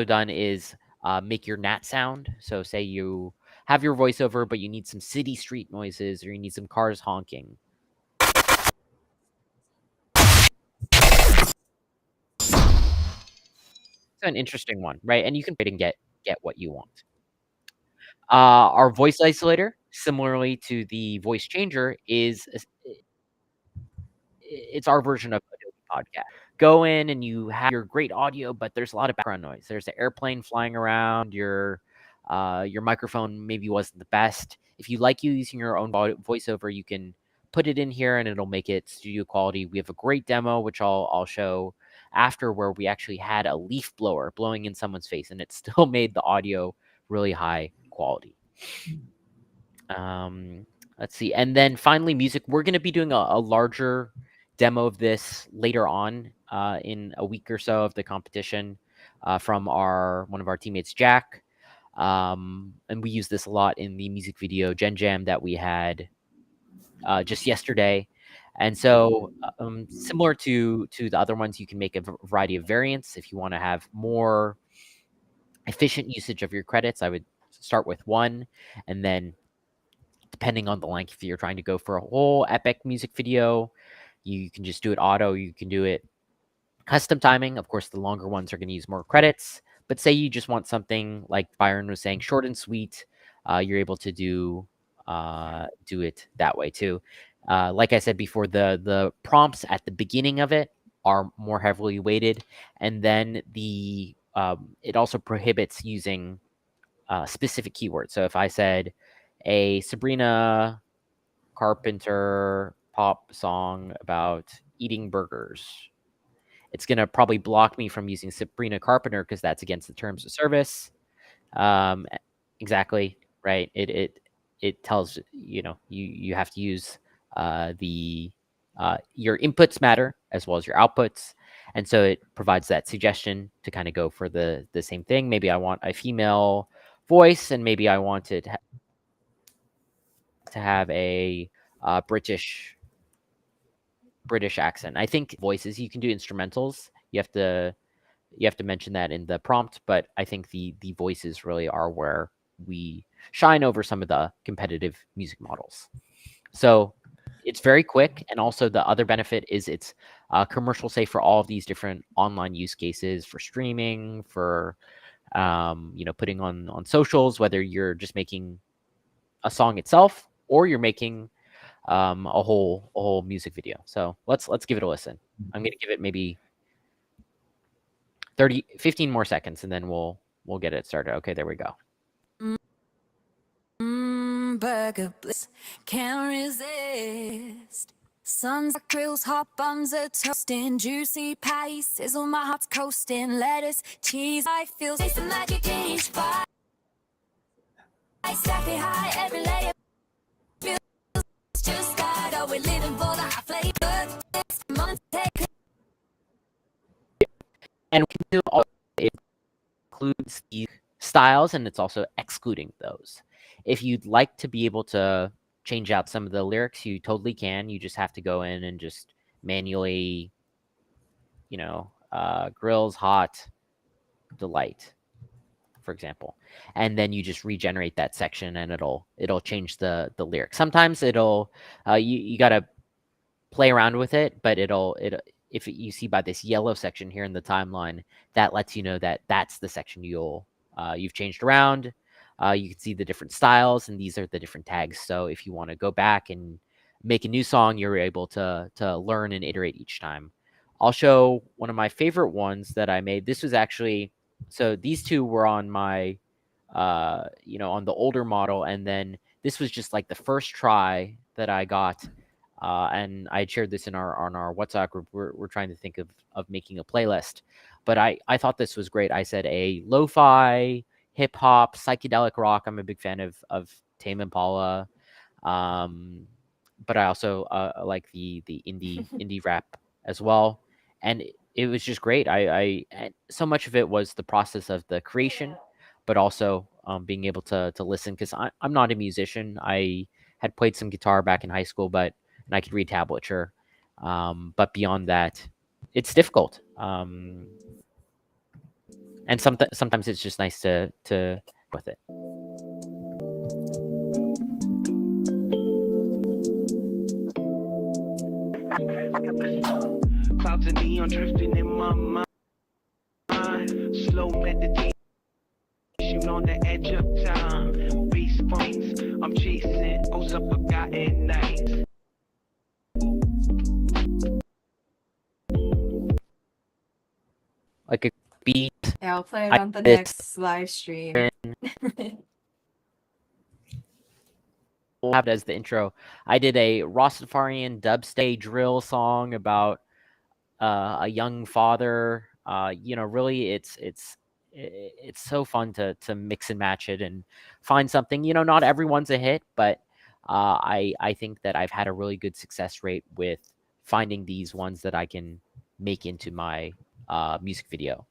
done is make your NAT sound. So say you have your voiceover, but you need some city street noises, or you need some cars honking. It's an interesting one, right? And you can get what you want. Our voice isolator, similarly to the voice changer, it's our version of Adobe Podcast. Go in and you have your great audio, but there's a lot of background noise. There's an airplane flying around. Your microphone maybe wasn't the best. If you like using your own voiceover, you can put it in here and it'll make it studio quality. We have a great demo, which I'll show after, where we actually had a leaf blower blowing in someone's face, and it still made the audio really high quality. Let's see. And then finally, music. We're going to be doing a larger demo of this later on in a week or so of the competition from one of our teammates, Jack. And we use this a lot in the music video Gen Jam that we had just yesterday. And so similar to the other ones, you can make a variety of variants. If you want to have more efficient usage of your credits, I would start with one, and then depending on the length. If you're trying to go for a whole epic music video, you can just do it auto. You can do it custom timing. Of course, the longer ones are going to use more credits. But say you just want something like Byron was saying, short and sweet, you're able to do it that way too. Like I said before, the prompts at the beginning of it are more heavily weighted, and then it also prohibits using specific keywords. So if I said a Sabrina Carpenter pop song about eating burgers, it's going to probably block me from using Sabrina Carpenter because that's against the terms of service. Exactly, right. It tells you have to use your inputs matter as well as your outputs, and so it provides that suggestion to kind of go for the same thing. Maybe I want a female voice, and maybe I want it to have a British accent. I think voices, you can do instrumentals. You have to mention that in the prompt, but I think the voices really are where we shine over some of the competitive music models. So it's very quick, and also the other benefit is it's commercial safe for all of these different online use cases, for streaming, for putting on socials, whether you're just making a song itself or you're making a whole music video. So let's give it a listen. I'm gonna give it maybe 15 more seconds, and then we'll get it started. Okay, there we go. Burger bliss, can't resist. Suns, grills, hot buns are toasting, juicy pie, sizzle, my heart's coasting, lettuce, cheese, I feel taste the magic in each bite. Stack it high, every layer feels just right. Oh, we're living for the high flavor. This month, take And we can do all, it includes these styles, and it's also excluding those. If you'd like to be able to change out some of the lyrics, you totally can. You just have to go in and just manually, grills, hot, delight, for example. And then you just regenerate that section, and it'll change the lyrics. Sometimes it'll, you got to play around with it, but if you see by this yellow section here in the timeline, that lets you know that that's the section you've changed around. You can see the different styles, and these are the different tags. So if you want to go back and make a new song, you're able to learn and iterate each time. I'll show one of my favorite ones that I made. This was actually, so these two were on my, on the older model, and then this was just like the first try that I got. And I shared this on our WhatsApp group. We're trying to think of making a playlist, but I thought this was great. I said a lo-fi, hip hop, psychedelic rock. I'm a big fan of Tame Impala, but I also like the indie rap as well. And it was just great. And so much of it was the process of the creation, but also being able to listen, because I'm not a musician. I had played some guitar back in high school, and I could read tablature. But beyond that, it's difficult. And sometimes it's just nice to with it. Clouds of neon drifting in my mind. Slow meditation on the edge of time. Beast points, I'm chasing those up forgotten nights. Like a beat. Yeah, I'll play it on the next live stream. Have it as the intro. I did a Rastafarian dubstep drill song about a young father. Really, it's so fun to mix and match it and find something. Not everyone's a hit, but I think that I've had a really good success rate with finding these ones that I can make into my music video.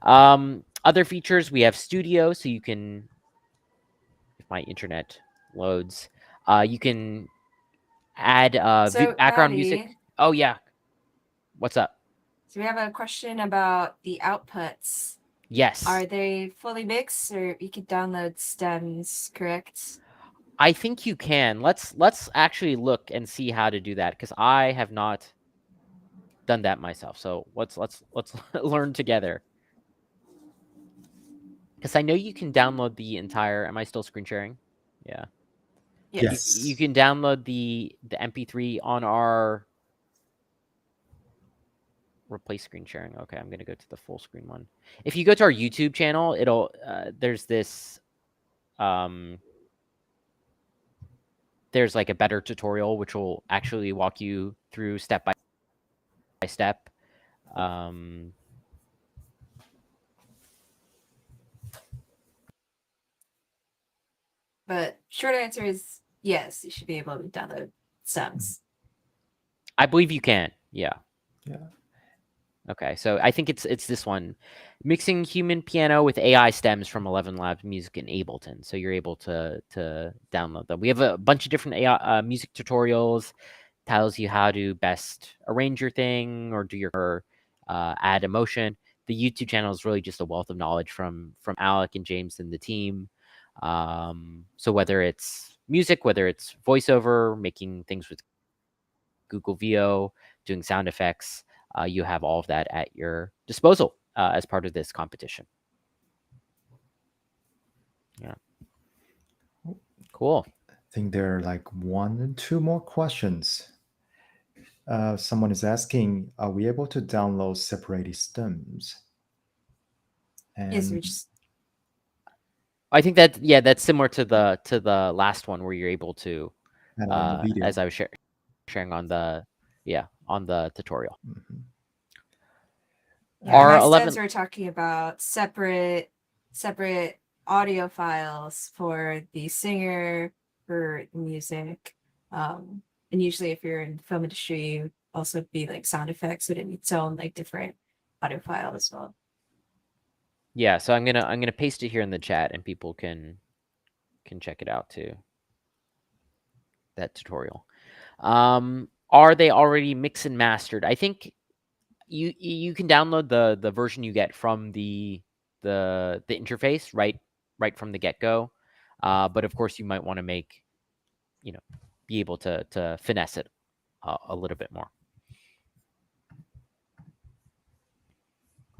Other features, we have studio, so you can, if my internet loads, you can add So, background Maddie, music. Oh yeah, what's up? So we have a question about the outputs. Yes. Are they fully mixed, or you could download stems, correct? I think you can. Let's actually look and see how to do that, because I have not done that myself. So let's learn together. Because I know you can download the entire. Am I still screen sharing? Yeah. Yes. You can download the MP3 on our replace screen sharing. Okay, I'm gonna go to the full screen one. If you go to our YouTube channel, it'll there's this there's like a better tutorial which will actually walk you through step by step. But short answer is yes, you should be able to download songs. I believe you can. Yeah. Yeah. Okay, so I think it's this one, mixing human piano with AI stems from 11 Labs Music in Ableton. So you're able to download them. We have a bunch of different AI music tutorials. Tells you how to best arrange your thing or do your add emotion. The YouTube channel is really just a wealth of knowledge from Alec and James and the team. So whether it's music, whether it's voiceover, making things with Google VO, doing sound effects, you have all of that at your disposal as part of this competition. Yeah. Cool. I think there are like 1 and 2 more questions. Someone is asking, are we able to download separated stems? And Yes, we just I think that that's similar to the last one where you're able to, add on the video. as I was sharing on the tutorial. Mhm. yeah, Our my 11 stems were talking about separate audio files for the singer, for the music. And usually if you're in the film industry, you would also be like sound effects would need its own like different audio file as well. Yeah, so I'm gonna paste it here in the chat and people can check it out too. That tutorial. Are they already mixed and mastered? I think you can download the version you get from the interface right from the get-go. But of course you might want to make, be able to finesse it a little bit more.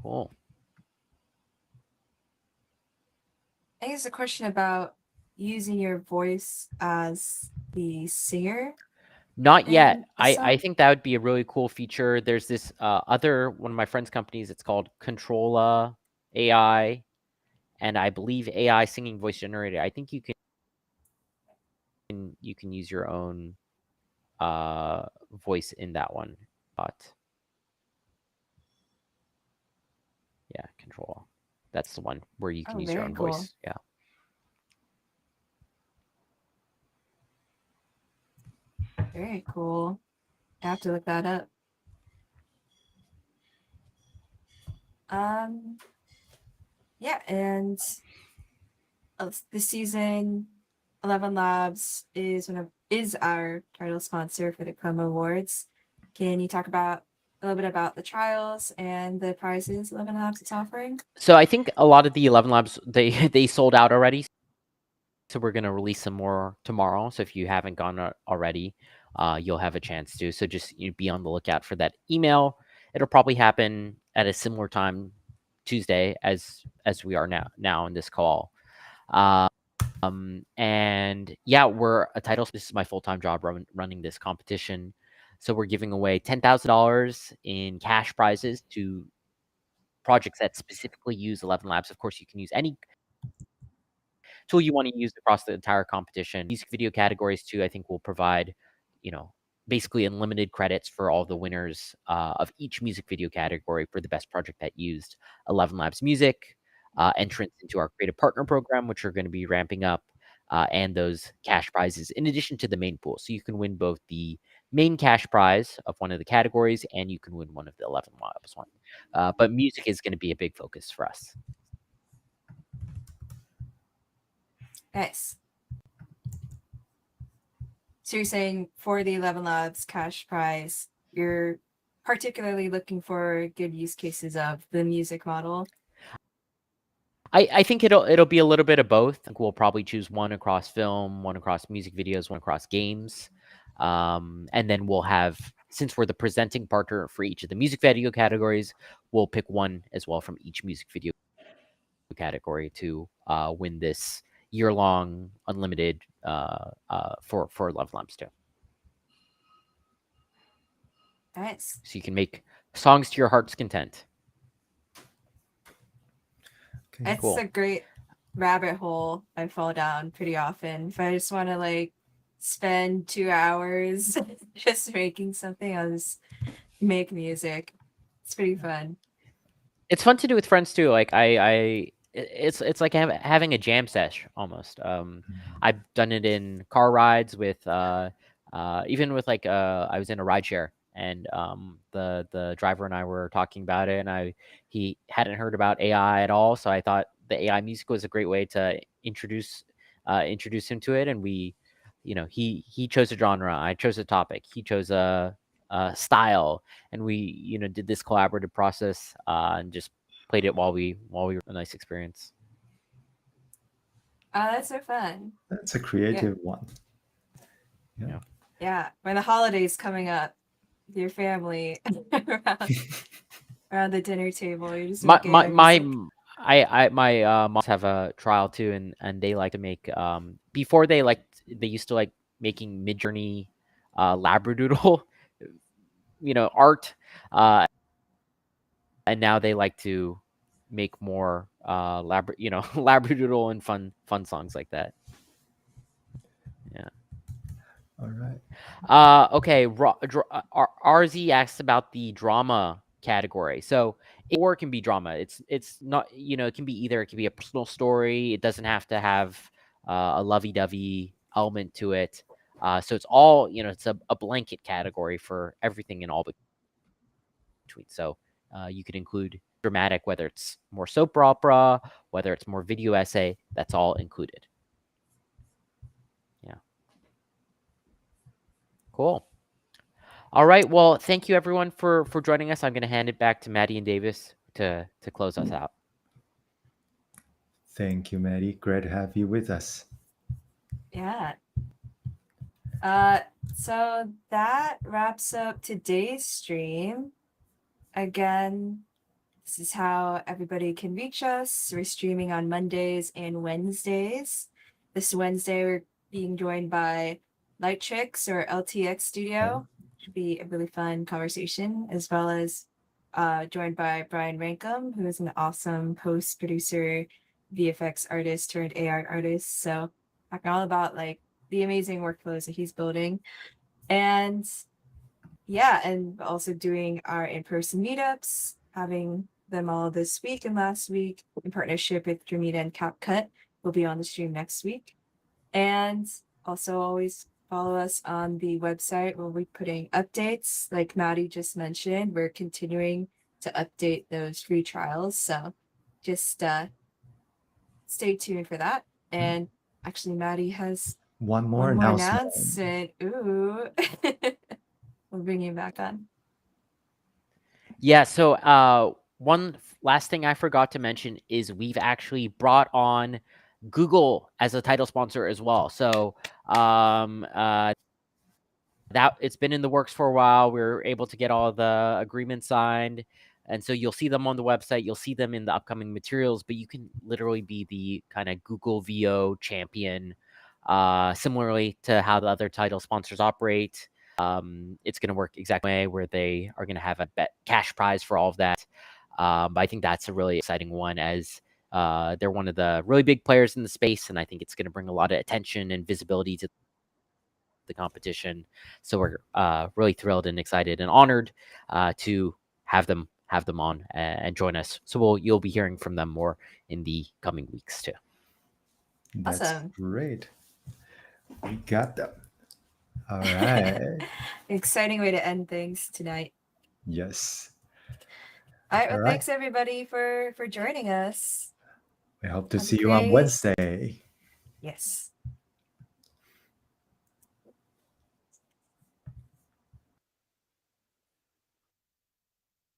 Cool. I think it's a question about using your voice as the singer. Not yet. in the I song. think that would be a really cool feature. There's this other one of my friend's companies. It's called Chroma AI, and I believe AI singing voice generator. I think you can use your own voice in that one. But yeah, control. That's the one where you can Oh, use your very own cool. voice. Yeah. Very cool. I have to look that up. Yeah, and this season, 11 Labs is our title sponsor for the Chroma Awards. Can you talk about a little bit about the trials and the prizes 11 Labs is offering? So I think a lot of the 11 Labs they sold out already. So we're gonna release some more tomorrow. So if you haven't gone already, you'll have a chance to. So just be on the lookout for that email. It'll probably happen at a similar time Tuesday as we are now in this call. And yeah, we're a title. This is my full-time job running this competition. So we're giving away $10,000 in cash prizes to projects that specifically use 11 Labs. Of course, you can use any tool you want to use across the entire competition. Music video categories too, I think will provide, basically unlimited credits for all the winners of each music video category for the best project that used 11 Labs music, entrance into our creative partner program, which are going to be ramping up, and those cash prizes in addition to the main pool. So you can win both the main cash prize of one of the categories and you can win one of the 11 Labs one. But music is going to be a big focus for us. Nice. So you're saying for the 11 Labs cash prize, you're particularly looking for good use cases of the music model? I think it'll be a little bit of both. I think we'll probably choose one across film, one across music videos, one across games. And then we'll have, since we're the presenting partner for each of the music video categories, we'll pick one as well from each music video category to win this year-long unlimited for Love Lamps too. Nice. So you can make songs to your heart's content. Okay. It's Cool. a great rabbit hole I fall down pretty often. If I just want to like spend 2 hours just making something, I'll just make music. It's pretty fun. It's fun to do with friends too. Like it's like having a jam sesh almost. I've done it in car rides with even with like I was in a rideshare and the driver and I were talking about it, and he hadn't heard about AI at all, so I thought the AI music was a great way to introduce him to it, and we, he chose a genre, I chose a topic, he chose a style, and we did this collaborative process and just played it while we were a nice experience. Oh, that's so fun. That's a creative one. Yeah. Yeah, when the holidays coming up, with your family around the dinner table, you're just making music. My moms have a trial too, and they like to make before they used to like making Midjourney labradoodle art, and now they like to make more labradoodle and fun songs like that. Yeah. All right. Okay. RZ asks about the drama category. So or it can be drama. It's not, it can be either. It can be a personal story. It doesn't have to have a lovey-dovey element to it. So it's all, it's a blanket category for everything and all between. So you could include dramatic, whether it's more soap opera, whether it's more video essay, that's all included. Yeah. Cool. All right. Well, thank you everyone for joining us. I'm going to hand it back to Maddie and Davis to close us out. Thank you, Maddie. Great to have you with us. Yeah. So that wraps up today's stream. Again, this is how everybody can reach us. We're streaming on Mondays and Wednesdays. This Wednesday, we're being joined by Light Tricks or LTX Studio. Should be a really fun conversation, as well as joined by Brian Rankum, who is an awesome post-producer, VFX artist turned AI artist. So talking all about like the amazing workflows that he's building. And yeah, and also doing our in-person meetups, having them all this week and last week in partnership with Dramita and CapCut. We'll be on the stream next week. And also always follow us on the website where we're putting updates. Like Maddie just mentioned, we're continuing to update those free trials. So just stay tuned for that. And actually, Maddie has one more announcement. Ooh. We'll bring you back on. Yeah, so one last thing I forgot to mention is we've actually brought on Google as a title sponsor as well. So that it's been in the works for a while. We're able to get all the agreements signed. And so you'll see them on the website. You'll see them in the upcoming materials, but you can literally be the kind of Google VO champion, similarly to how the other title sponsors operate. It's going to work exactly the way where they are going to have a cash prize for all of that. But I think that's a really exciting one, as they're one of the really big players in the space, and I think it's going to bring a lot of attention and visibility to the competition. So we're really thrilled and excited and honored to have them on and join us. So you'll be hearing from them more in the coming weeks too. That's awesome. Great. We got them. All right. Exciting way to end things tonight. Yes. All right. Well, thanks everybody for joining us. We hope to see you on Wednesday. Yes.